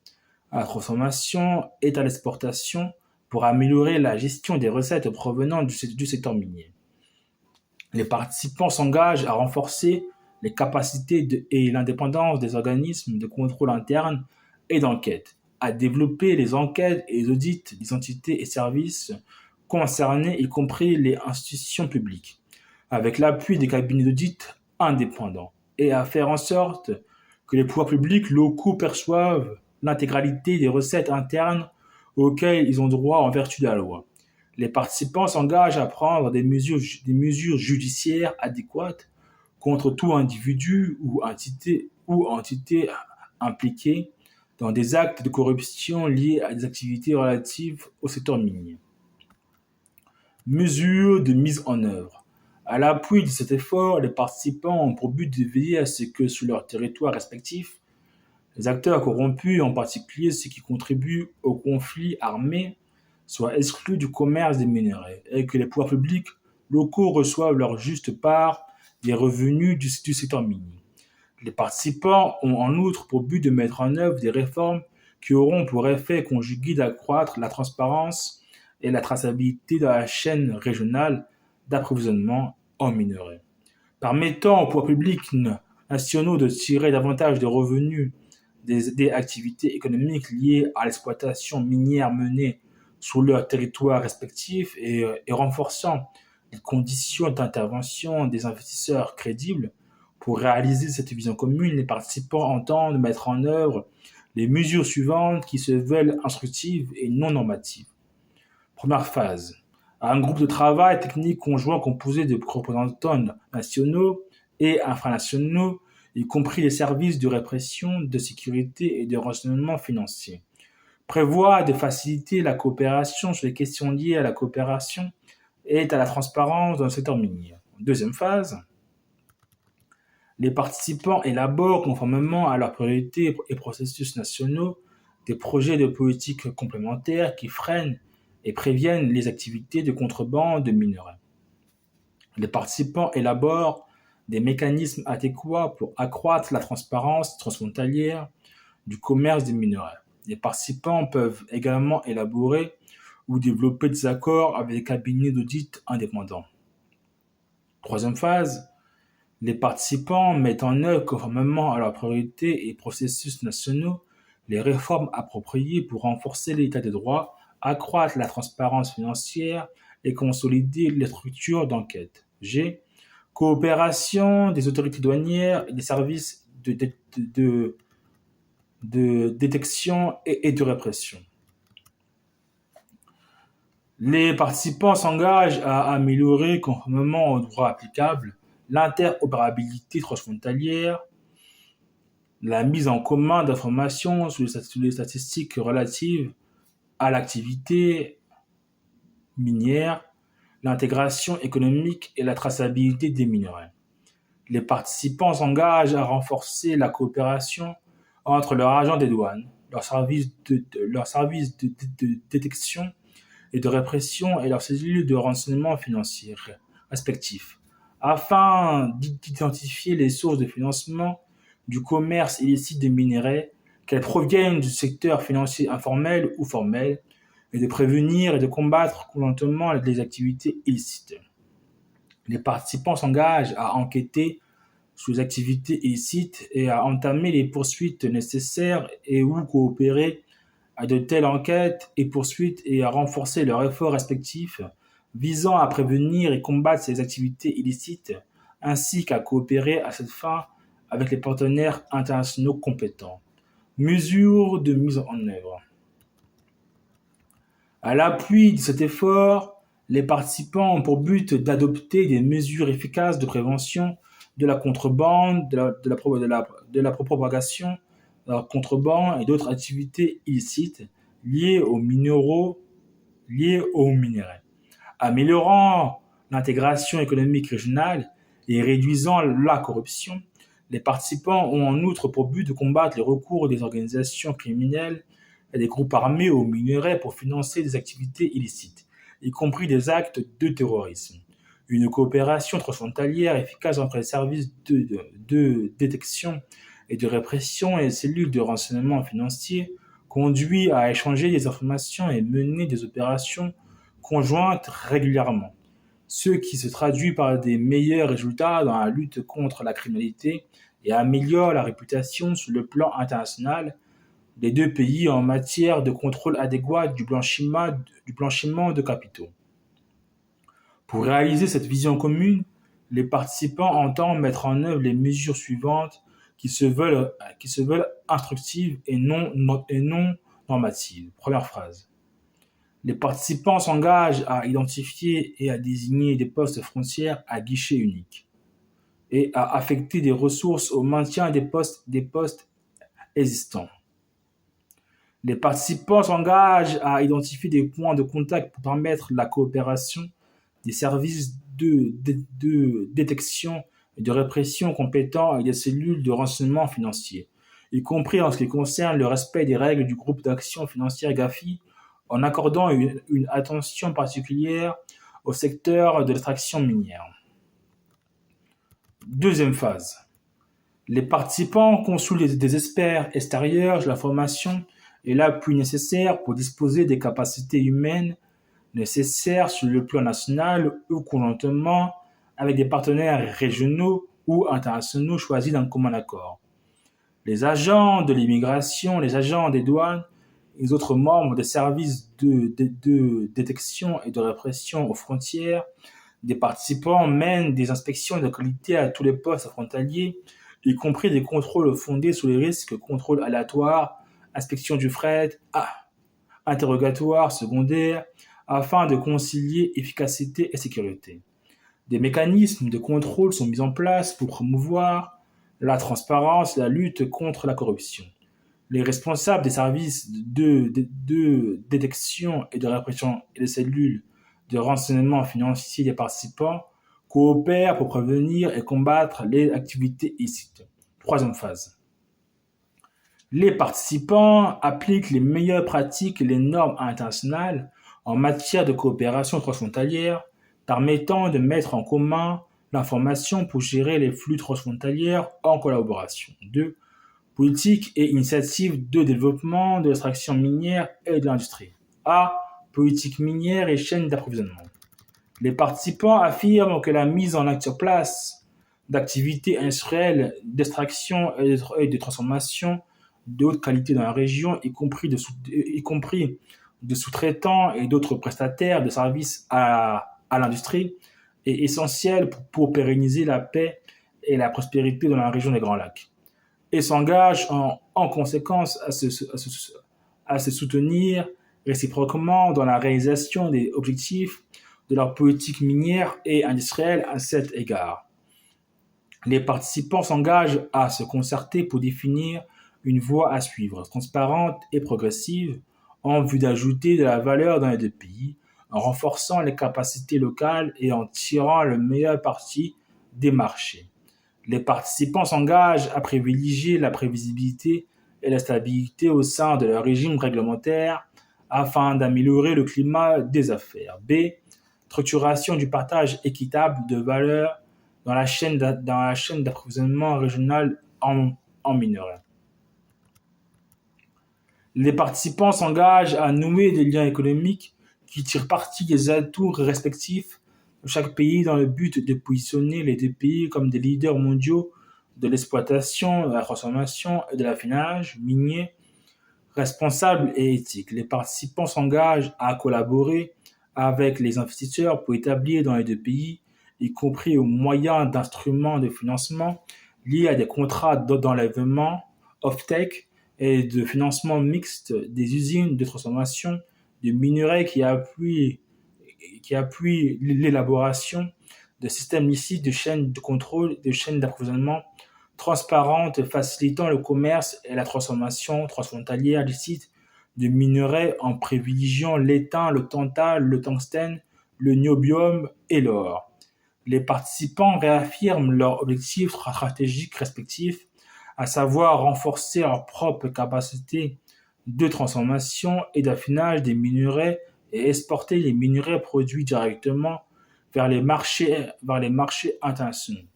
à la transformation et à l'exportation pour améliorer la gestion des recettes provenant du secteur minier. Les participants s'engagent à renforcer les capacités et l'indépendance des organismes de contrôle interne et d'enquête, à développer les enquêtes et les audits des entités et services concernés, y compris les institutions publiques, avec l'appui des cabinets d'audit indépendants, et à faire en sorte que les pouvoirs publics locaux perçoivent l'intégralité des recettes internes auxquelles ils ont droit en vertu de la loi. Les participants s'engagent à prendre des mesures judiciaires adéquates contre tout individu ou entité impliquée dans des actes de corruption liés à des activités relatives au secteur minier. Mesures de mise en œuvre. À l'appui de cet effort, les participants ont pour but de veiller à ce que sur leur territoire respectif, les acteurs corrompus, en particulier ceux qui contribuent aux conflits armés, soient exclus du commerce des minerais et que les pouvoirs publics locaux reçoivent leur juste part des revenus du secteur minier. Les participants ont en outre pour but de mettre en œuvre des réformes qui auront pour effet conjugué d'accroître la transparence et la traçabilité de la chaîne régionale d'approvisionnement en minerais, permettant aux pouvoirs publics nationaux de tirer davantage de revenus des activités économiques liées à l'exploitation minière menée sur leur territoire respectif et renforçant les conditions d'intervention des investisseurs crédibles. Pour réaliser cette vision commune, les participants entendent mettre en œuvre les mesures suivantes qui se veulent instructives et non normatives. Première phase. Un groupe de travail technique conjoint composé de représentants nationaux et infranationaux, y compris les services de répression, de sécurité et de renseignement financier, prévoit de faciliter la coopération sur les questions liées à la coopération et à la transparence dans le secteur minier. Deuxième phase. Les participants élaborent, conformément à leurs priorités et processus nationaux, des projets de politique complémentaires qui freinent et préviennent les activités de contrebande de minerais. Les participants élaborent des mécanismes adéquats pour accroître la transparence transfrontalière du commerce des minerais. Les participants peuvent également élaborer ou développer des accords avec des cabinets d'audit indépendants. Troisième phase. Les participants mettent en œuvre, conformément à leurs priorités et processus nationaux, les réformes appropriées pour renforcer l'état de droit, accroître la transparence financière et consolider les structures d'enquête. G. Coopération des autorités douanières et des services de détection et de répression. Les participants s'engagent à améliorer, conformément au droit applicable, l'interopérabilité transfrontalière, la mise en commun d'informations sur les statistiques relatives à l'activité minière, l'intégration économique et la traçabilité des minerais. Les participants s'engagent à renforcer la coopération entre leurs agents des douanes, leurs services de détection et de répression et leurs cellules de renseignement financier respectifs, afin d'identifier les sources de financement du commerce illicite de minerais, qu'elles proviennent du secteur financier informel ou formel, et de prévenir et de combattre conjointement les activités illicites. Les participants s'engagent à enquêter sur les activités illicites et à entamer les poursuites nécessaires et ou coopérer à de telles enquêtes et poursuites et à renforcer leurs efforts respectifs visant à prévenir et combattre ces activités illicites, ainsi qu'à coopérer à cette fin avec les partenaires internationaux compétents. Mesures de mise en œuvre. À l'appui de cet effort, les participants ont pour but d'adopter des mesures efficaces de prévention de la contrebande, de la propagation, de la contrebande et d'autres activités illicites liées aux minéraux, liées aux minerais, améliorant l'intégration économique régionale et réduisant la corruption. Les participants ont en outre pour but de combattre les recours des organisations criminelles et des groupes armés aux minerais pour financer des activités illicites, y compris des actes de terrorisme. Une coopération transfrontalière efficace entre les services de détection et de répression et les cellules de renseignement financier conduit à échanger des informations et mener des opérations conjointes régulièrement, ce qui se traduit par des meilleurs résultats dans la lutte contre la criminalité et améliore la réputation sur le plan international des deux pays en matière de contrôle adéquat du blanchiment de capitaux. Pour réaliser cette vision commune, les participants entendent mettre en œuvre les mesures suivantes qui se veulent instructives et non normatives. Première phrase. Les participants s'engagent à identifier et à désigner des postes frontières à guichet unique et à affecter des ressources au maintien des postes existants. Les participants s'engagent à identifier des points de contact pour permettre la coopération des services de détection et de répression compétents et des cellules de renseignement financier, y compris en ce qui concerne le respect des règles du groupe d'action financière GAFI, en accordant une attention particulière au secteur de l'extraction minière. Deuxième phase. Les participants consultent des experts extérieurs de la formation et l'appui nécessaire pour disposer des capacités humaines nécessaires sur le plan national ou conjointement avec des partenaires régionaux ou internationaux choisis d'un commun accord. Les agents de l'immigration, les agents des douanes et les autres membres des services de détection et de répression aux frontières des participants mènent des inspections de qualité à tous les postes frontaliers, y compris des contrôles fondés sur les risques, contrôles aléatoires, inspection du fret, interrogatoires secondaires, afin de concilier efficacité et sécurité. Des mécanismes de contrôle sont mis en place pour promouvoir la transparence et la lutte contre la corruption. Les responsables des services de détection et de répression et des cellules de renseignement financier des participants coopèrent pour prévenir et combattre les activités illicites. Troisième phase. Les participants appliquent les meilleures pratiques et les normes internationales en matière de coopération transfrontalière, permettant de mettre en commun l'information pour gérer les flux transfrontaliers en collaboration. 2. Politique et initiatives de développement de l'extraction minière et de l'industrie. A. Politique minière et chaîne d'approvisionnement. Les participants affirment que la mise en place d'activités industrielles d'extraction et de transformation de haute qualité dans la région, y compris de sous-traitants et d'autres prestataires de services à l'industrie, est essentielle pour pérenniser la paix et la prospérité dans la région des Grands Lacs, et s'engage en conséquence à se soutenir réciproquement dans la réalisation des objectifs de leur politique minière et industrielle à cet égard. Les participants s'engagent à se concerter pour définir une voie à suivre, transparente et progressive, en vue d'ajouter de la valeur dans les deux pays, en renforçant les capacités locales et en tirant le meilleur parti des marchés. Les participants s'engagent à privilégier la prévisibilité et la stabilité au sein de leur régime réglementaire afin d'améliorer le climat des affaires. B. Structuration du partage équitable de valeur dans la chaîne d'approvisionnement régionale en minerais. Les participants s'engagent à nouer des liens économiques qui tirent parti des atouts respectifs de chaque pays dans le but de positionner les deux pays comme des leaders mondiaux de l'exploitation, de la transformation et de l'affinage minier responsable et éthique. Les participants s'engagent à collaborer avec les investisseurs pour établir dans les deux pays, y compris au moyen d'instruments de financement liés à des contrats d'enlèvement, off-take et de financement mixte des usines de transformation de minerais qui appuient l'élaboration de systèmes licites de chaînes de contrôle, de chaînes d'approvisionnement transparentes, facilitant le commerce et la transformation transfrontalière licite de minerais en privilégiant l'étain, le tantal, le tungstène, le niobium et l'or. Les participants réaffirment leurs objectifs stratégiques respectifs, à savoir renforcer leur propre capacité de transformation et d'affinage des minerais et exporter les minerais produits directement vers les marchés internationaux.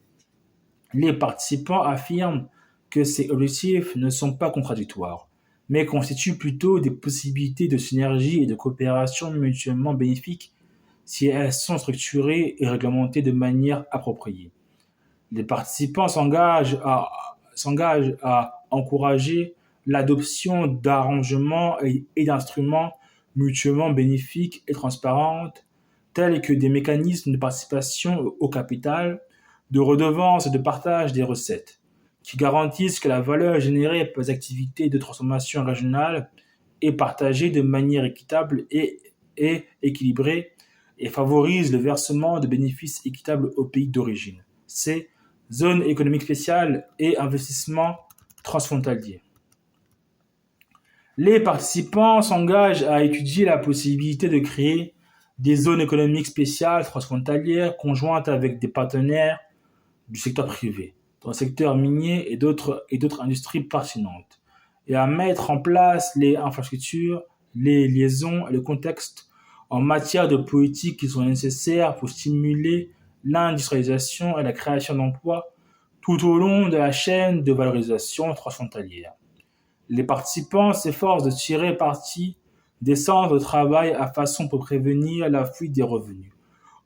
Les participants affirment que ces objectifs ne sont pas contradictoires, mais constituent plutôt des possibilités de synergie et de coopération mutuellement bénéfiques si elles sont structurées et réglementées de manière appropriée. Les participants s'engagent à encourager l'adoption d'arrangements et d'instruments mutuellement bénéfiques et transparents, tels que des mécanismes de participation au capital, de redevances et de partage des recettes, qui garantissent que la valeur générée par les activités de transformation régionale est partagée de manière équitable et équilibrée et favorise le versement de bénéfices équitables aux pays d'origine. C'est zone économique spéciale et investissement transfrontalier. Les participants s'engagent à étudier la possibilité de créer des zones économiques spéciales transfrontalières conjointes avec des partenaires du secteur privé, dans le secteur minier et d'autres industries pertinentes, et à mettre en place les infrastructures, les liaisons et le contexte en matière de politiques qui sont nécessaires pour stimuler l'industrialisation et la création d'emplois tout au long de la chaîne de valorisation transfrontalière. Les participants s'efforcent de tirer parti des centres de travail à façon pour prévenir la fuite des revenus,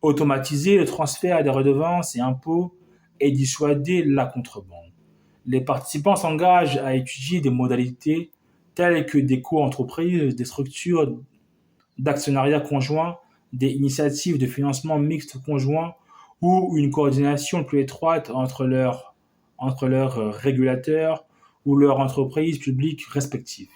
automatiser le transfert des redevances et impôts et dissuader la contrebande. Les participants s'engagent à étudier des modalités telles que des co-entreprises, des structures d'actionnariat conjoint, des initiatives de financement mixte conjoint ou une coordination plus étroite entre leurs régulateurs ou leurs entreprises publiques respectives,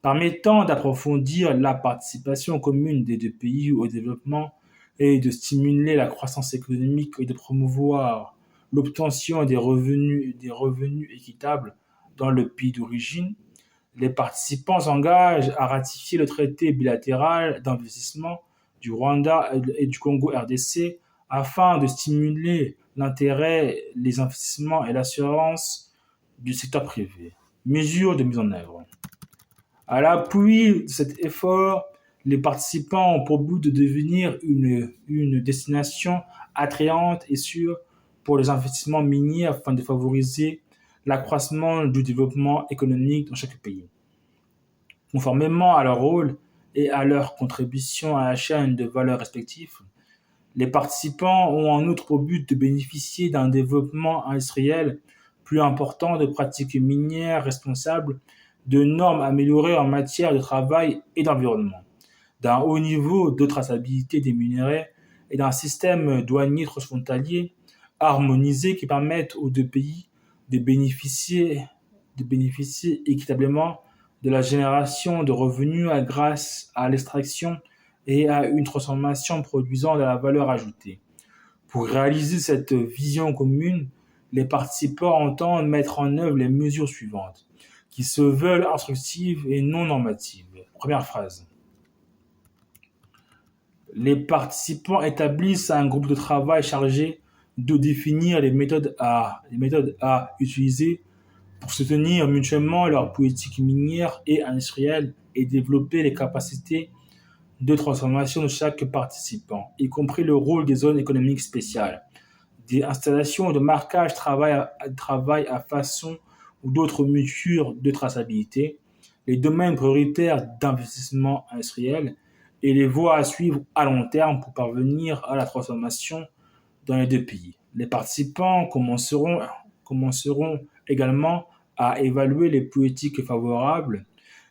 permettant d'approfondir la participation commune des deux pays au développement et de stimuler la croissance économique et de promouvoir l'obtention des revenus équitables dans le pays d'origine. Les participants s'engagent à ratifier le traité bilatéral d'investissement du Rwanda et du Congo RDC afin de stimuler l'intérêt, les investissements et l'assurance du secteur privé. Mesures de mise en œuvre. À l'appui de cet effort, les participants ont pour but de devenir une destination attrayante et sûre pour les investissements miniers afin de favoriser l'accroissement du développement économique dans chaque pays. Conformément à leur rôle et à leur contribution à la chaîne de valeur respective, les participants ont en outre pour but de bénéficier d'un développement industriel plus important, de pratiques minières responsables, de normes améliorées en matière de travail et d'environnement, d'un haut niveau de traçabilité des minerais et d'un système douanier transfrontalier harmonisé qui permette aux deux pays de bénéficier équitablement de la génération de revenus grâce à l'extraction et à une transformation produisant de la valeur ajoutée. Pour réaliser cette vision commune, les participants entendent mettre en œuvre les mesures suivantes, qui se veulent instructives et non normatives. Première phrase. Les participants établissent un groupe de travail chargé de définir les méthodes à utiliser pour soutenir mutuellement leur politique minière et industrielle et développer les capacités de transformation de chaque participant, y compris le rôle des zones économiques spéciales, des installations de marquage travail à façon ou d'autres mesures de traçabilité, les domaines prioritaires d'investissement industriel et les voies à suivre à long terme pour parvenir à la transformation dans les deux pays. Les participants commenceront également à évaluer les politiques favorables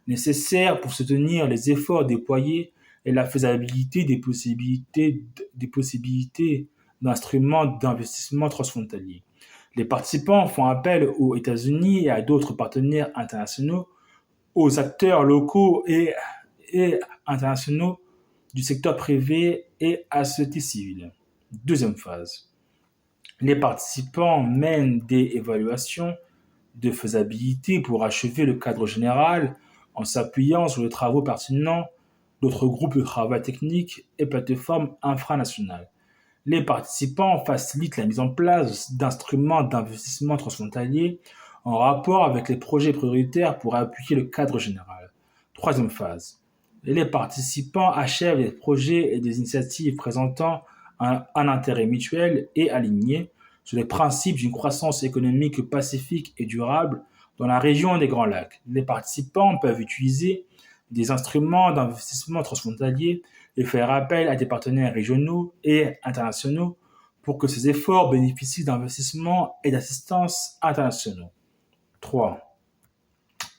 nécessaires pour soutenir les efforts déployés et la faisabilité des possibilités d'instruments d'investissement transfrontaliers. Les participants font appel aux États-Unis et à d'autres partenaires internationaux, aux acteurs locaux et internationaux du secteur privé et à la société civile. Deuxième phase. Les participants mènent des évaluations de faisabilité pour achever le cadre général en s'appuyant sur les travaux pertinents d'autres groupes de travail technique et plateformes infranationales. Les participants facilitent la mise en place d'instruments d'investissement transfrontaliers en rapport avec les projets prioritaires pour appuyer le cadre général. Troisième phase. Les participants achèvent des projets et des initiatives présentant un intérêt mutuel et aligné sur les principes d'une croissance économique pacifique et durable dans la région des Grands Lacs. Les participants peuvent utiliser des instruments d'investissement transfrontaliers et faire appel à des partenaires régionaux et internationaux pour que ces efforts bénéficient d'investissements et d'assistance internationaux. 3.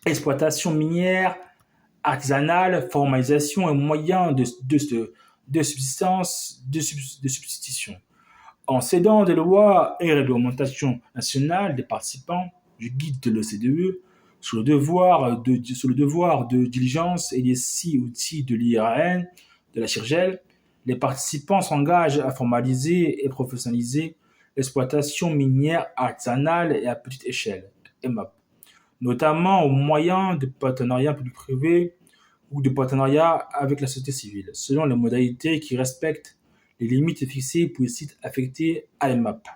Exploitation minière, artisanale, formalisation et moyens de substitution. En s'aidant des lois et réglementations nationales des participants du guide de l'OCDE sur le devoir de diligence et les 6 outils de l'IRAN, de la CIRGEL, les participants s'engagent à formaliser et professionnaliser l'exploitation minière artisanale et à petite échelle, EMAP, notamment au moyen de partenariats public-privé ou de partenariats avec la société civile, selon les modalités qui respectent les limites fixées pour les sites affectés à l'EMAP.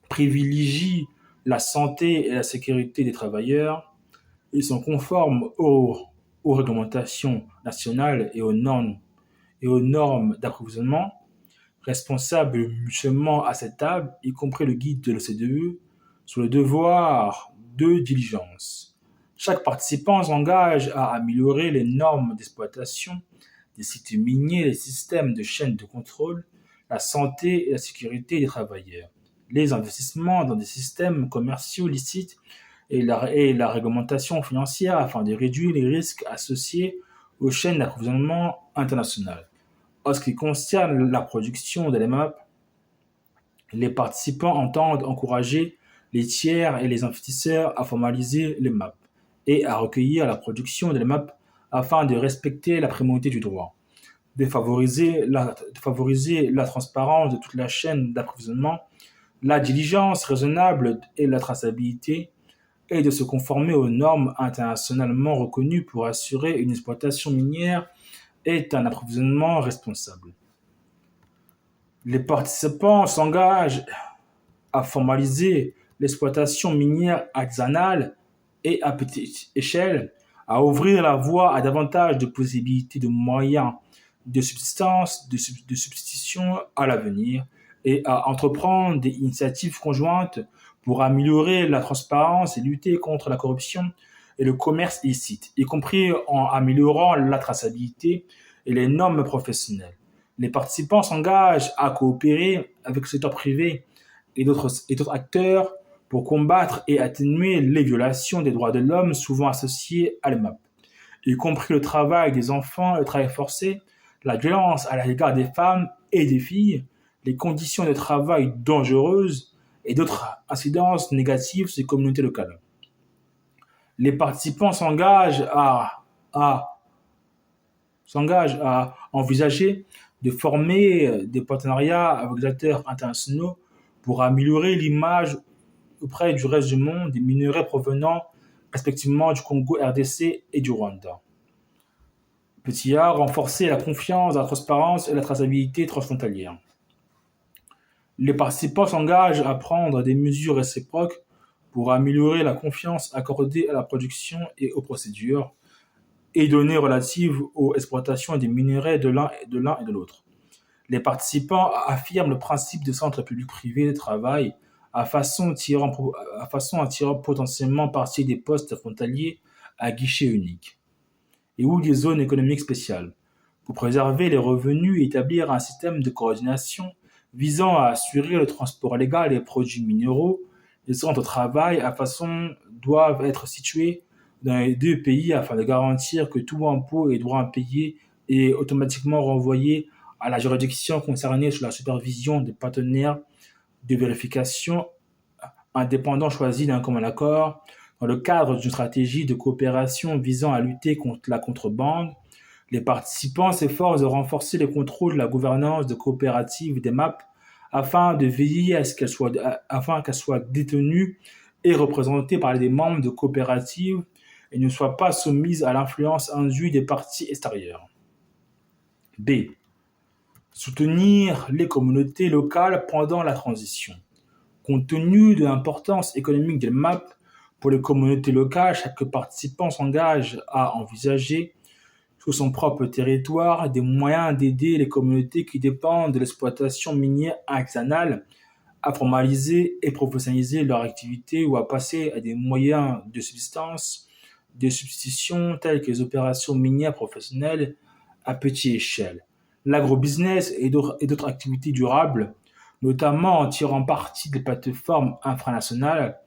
Privilégient la santé et la sécurité des travailleurs. Ils sont conformes aux réglementations nationales et aux normes d'approvisionnement, responsables mutuellement acceptables, y compris le guide de l'OCDE, sur le devoir de diligence. Chaque participant s'engage à améliorer les normes d'exploitation des sites miniers, les systèmes de chaîne de contrôle, la santé et la sécurité des travailleurs, les investissements dans des systèmes commerciaux licites et la réglementation financière afin de réduire les risques associés aux chaînes d'approvisionnement internationales. En ce qui concerne la production de l'EMAP, les participants entendent encourager les tiers et les investisseurs à formaliser l'EMAP et à recueillir la production de l'EMAP afin de respecter la primauté du droit, de favoriser la transparence de toute la chaîne d'approvisionnement, la diligence raisonnable et la traçabilité, et de se conformer aux normes internationalement reconnues pour assurer une exploitation minière et un approvisionnement responsable. Les participants s'engagent à formaliser l'exploitation minière artisanale et à petite échelle, à ouvrir la voie à davantage de possibilités de moyens de subsistance, de substitution à l'avenir, et à entreprendre des initiatives conjointes pour améliorer la transparence et lutter contre la corruption et le commerce illicite, y compris en améliorant la traçabilité et les normes professionnelles. Les participants s'engagent à coopérer avec le secteur privé et d'autres acteurs pour combattre et atténuer les violations des droits de l'homme souvent associées à l'EMAP, y compris le travail des enfants, le travail forcé, la violence à l'égard des femmes et des filles, les conditions de travail dangereuses et d'autres incidences négatives sur les communautés locales. Les participants s'engagent à envisager de former des partenariats avec des acteurs internationaux pour améliorer l'image auprès du reste du monde des minerais provenant respectivement du Congo, RDC et du Rwanda. Petit a, renforcer la confiance, la transparence et la traçabilité transfrontalière. Les participants s'engagent à prendre des mesures réciproques pour améliorer la confiance accordée à la production et aux procédures et données relatives aux exploitations des minerais de l'un et de l'autre. Les participants affirment le principe de centres public-privé de travail à façon à tirer potentiellement parti des postes frontaliers à guichet unique et ou des zones économiques spéciales pour préserver les revenus et établir un système de coordination visant à assurer le transport légal des produits minéraux Les centres de travail à façon doivent être situés dans les deux pays afin de garantir que tout impôt et droit impayé est automatiquement renvoyé à la juridiction concernée sous la supervision des partenaires de vérification indépendants choisis d'un commun accord dans le cadre d'une stratégie de coopération visant à lutter contre la contrebande. Les participants s'efforcent de renforcer les contrôles de la gouvernance de coopératives des MAP afin de veiller à ce qu'elles soient détenues et représentées par des membres de coopératives et ne soient pas soumises à l'influence indue des parties extérieures. B. Soutenir les communautés locales pendant la transition. Compte tenu de l'importance économique des MAP pour les communautés locales, chaque participant s'engage à envisager sur son propre territoire des moyens d'aider les communautés qui dépendent de l'exploitation minière artisanale à formaliser et professionnaliser leur activité ou à passer à des moyens de subsistance, de substitution tels que les opérations minières professionnelles à petite échelle, l'agrobusiness et d'autres activités durables, notamment en tirant parti des plateformes infranationales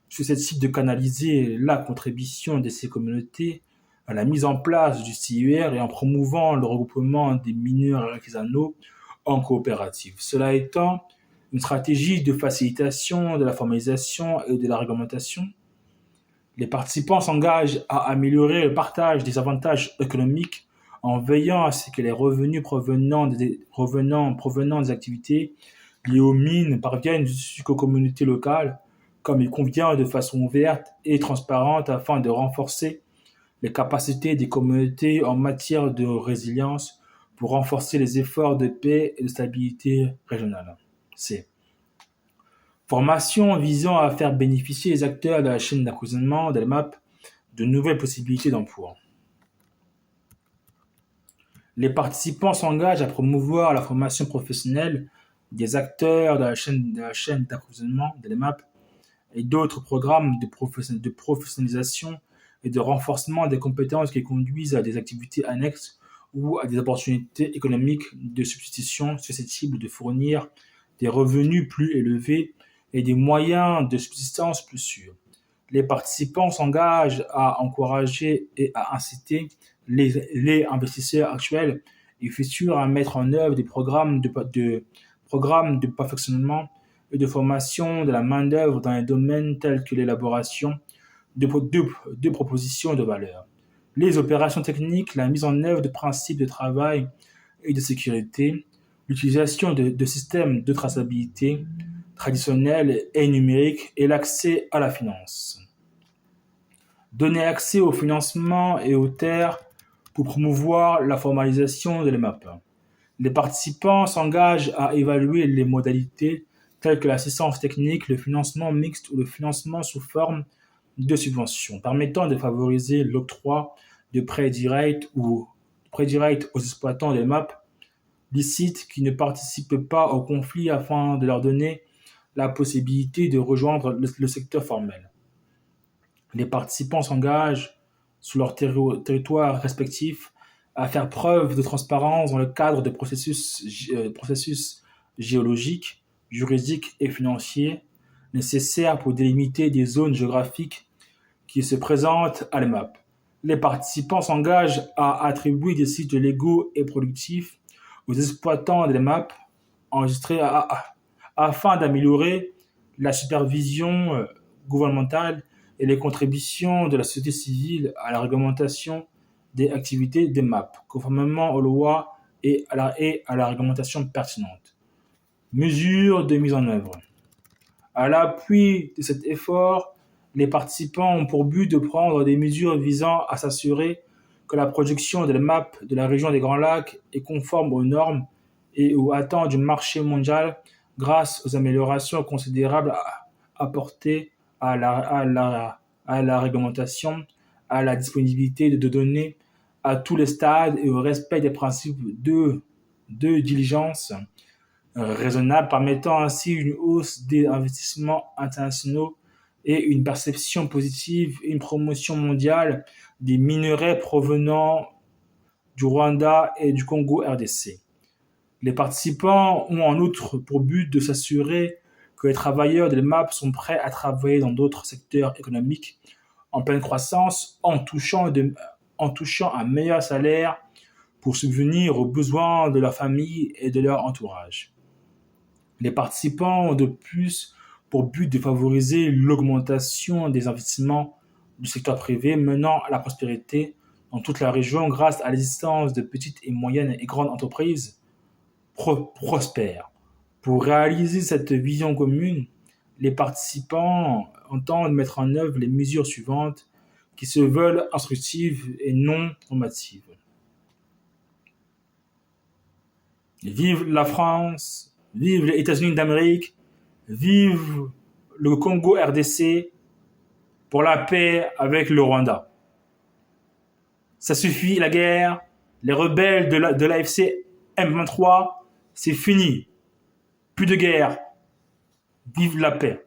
susceptibles de canaliser la contribution de ces communautés à la mise en place du CIUR et en promouvant le regroupement des mineurs artisanaux en coopérative. Cela étant, une stratégie de facilitation de la formalisation et de la réglementation. Les participants s'engagent à améliorer le partage des avantages économiques en veillant à ce que les revenus provenant des activités liées aux mines parviennent jusqu'aux communautés locales, comme il convient de façon ouverte et transparente afin de renforcer les capacités des communautés en matière de résilience pour renforcer les efforts de paix et de stabilité régionale. C. Formation visant à faire bénéficier les acteurs de la chaîne d'approvisionnement d'ELMAP de nouvelles possibilités d'emploi. Les participants s'engagent à promouvoir la formation professionnelle des acteurs de la chaîne d'approvisionnement d'ELMAP et d'autres programmes de professionnalisation et de renforcement des compétences qui conduisent à des activités annexes ou à des opportunités économiques de substitution susceptibles de fournir des revenus plus élevés et des moyens de subsistance plus sûrs. Les participants s'engagent à encourager et à inciter les investisseurs actuels et futurs à mettre en œuvre des programmes de perfectionnement et de formation de la main-d'œuvre dans les domaines tels que l'élaboration de propositions de valeur, les opérations techniques, la mise en œuvre de principes de travail et de sécurité, l'utilisation de systèmes de traçabilité traditionnels et numériques et l'accès à la finance. Donner accès au financement et aux terres pour promouvoir la formalisation de l'EMAP. Les participants s'engagent à évaluer les modalités telles que l'assistance technique, le financement mixte ou le financement sous forme de subventions, permettant de favoriser l'octroi de prêts directs aux exploitants des MAP licites qui ne participent pas au conflit afin de leur donner la possibilité de rejoindre le secteur formel. Les participants s'engagent sur leur territoire respectif à faire preuve de transparence dans le cadre de processus géologiques, juridiques et financiers nécessaires pour délimiter des zones géographiques qui se présentent à l'EMAP. Les participants s'engagent à attribuer des sites légaux et productifs aux exploitants de l'EMAP enregistrés afin d'améliorer la supervision gouvernementale et les contributions de la société civile à la réglementation des activités des MAP, conformément aux lois et à la réglementation pertinente. Mesures de mise en œuvre. À l'appui de cet effort, les participants ont pour but de prendre des mesures visant à s'assurer que la production de la MAP de la région des Grands Lacs est conforme aux normes et aux attentes du marché mondial grâce aux améliorations considérables apportées à la réglementation, à la disponibilité de données à tous les stades et au respect des principes de diligence raisonnable, permettant ainsi une hausse des investissements internationaux et une perception positive et une promotion mondiale des minerais provenant du Rwanda et du Congo RDC. Les participants ont en outre pour but de s'assurer que les travailleurs de l'EMAP sont prêts à travailler dans d'autres secteurs économiques en pleine croissance en touchant un meilleur salaire pour subvenir aux besoins de leur famille et de leur entourage. Les participants ont de plus pour but de favoriser l'augmentation des investissements du secteur privé menant à la prospérité dans toute la région grâce à l'existence de petites et moyennes et grandes entreprises prospères. Pour réaliser cette vision commune, les participants entendent mettre en œuvre les mesures suivantes qui se veulent instructives et non normatives. Vive la France, vive les États-Unis d'Amérique, vive le Congo RDC pour la paix avec le Rwanda. Ça suffit la guerre, les rebelles de l'AFC M23, c'est fini. Plus de guerre. Vive la paix.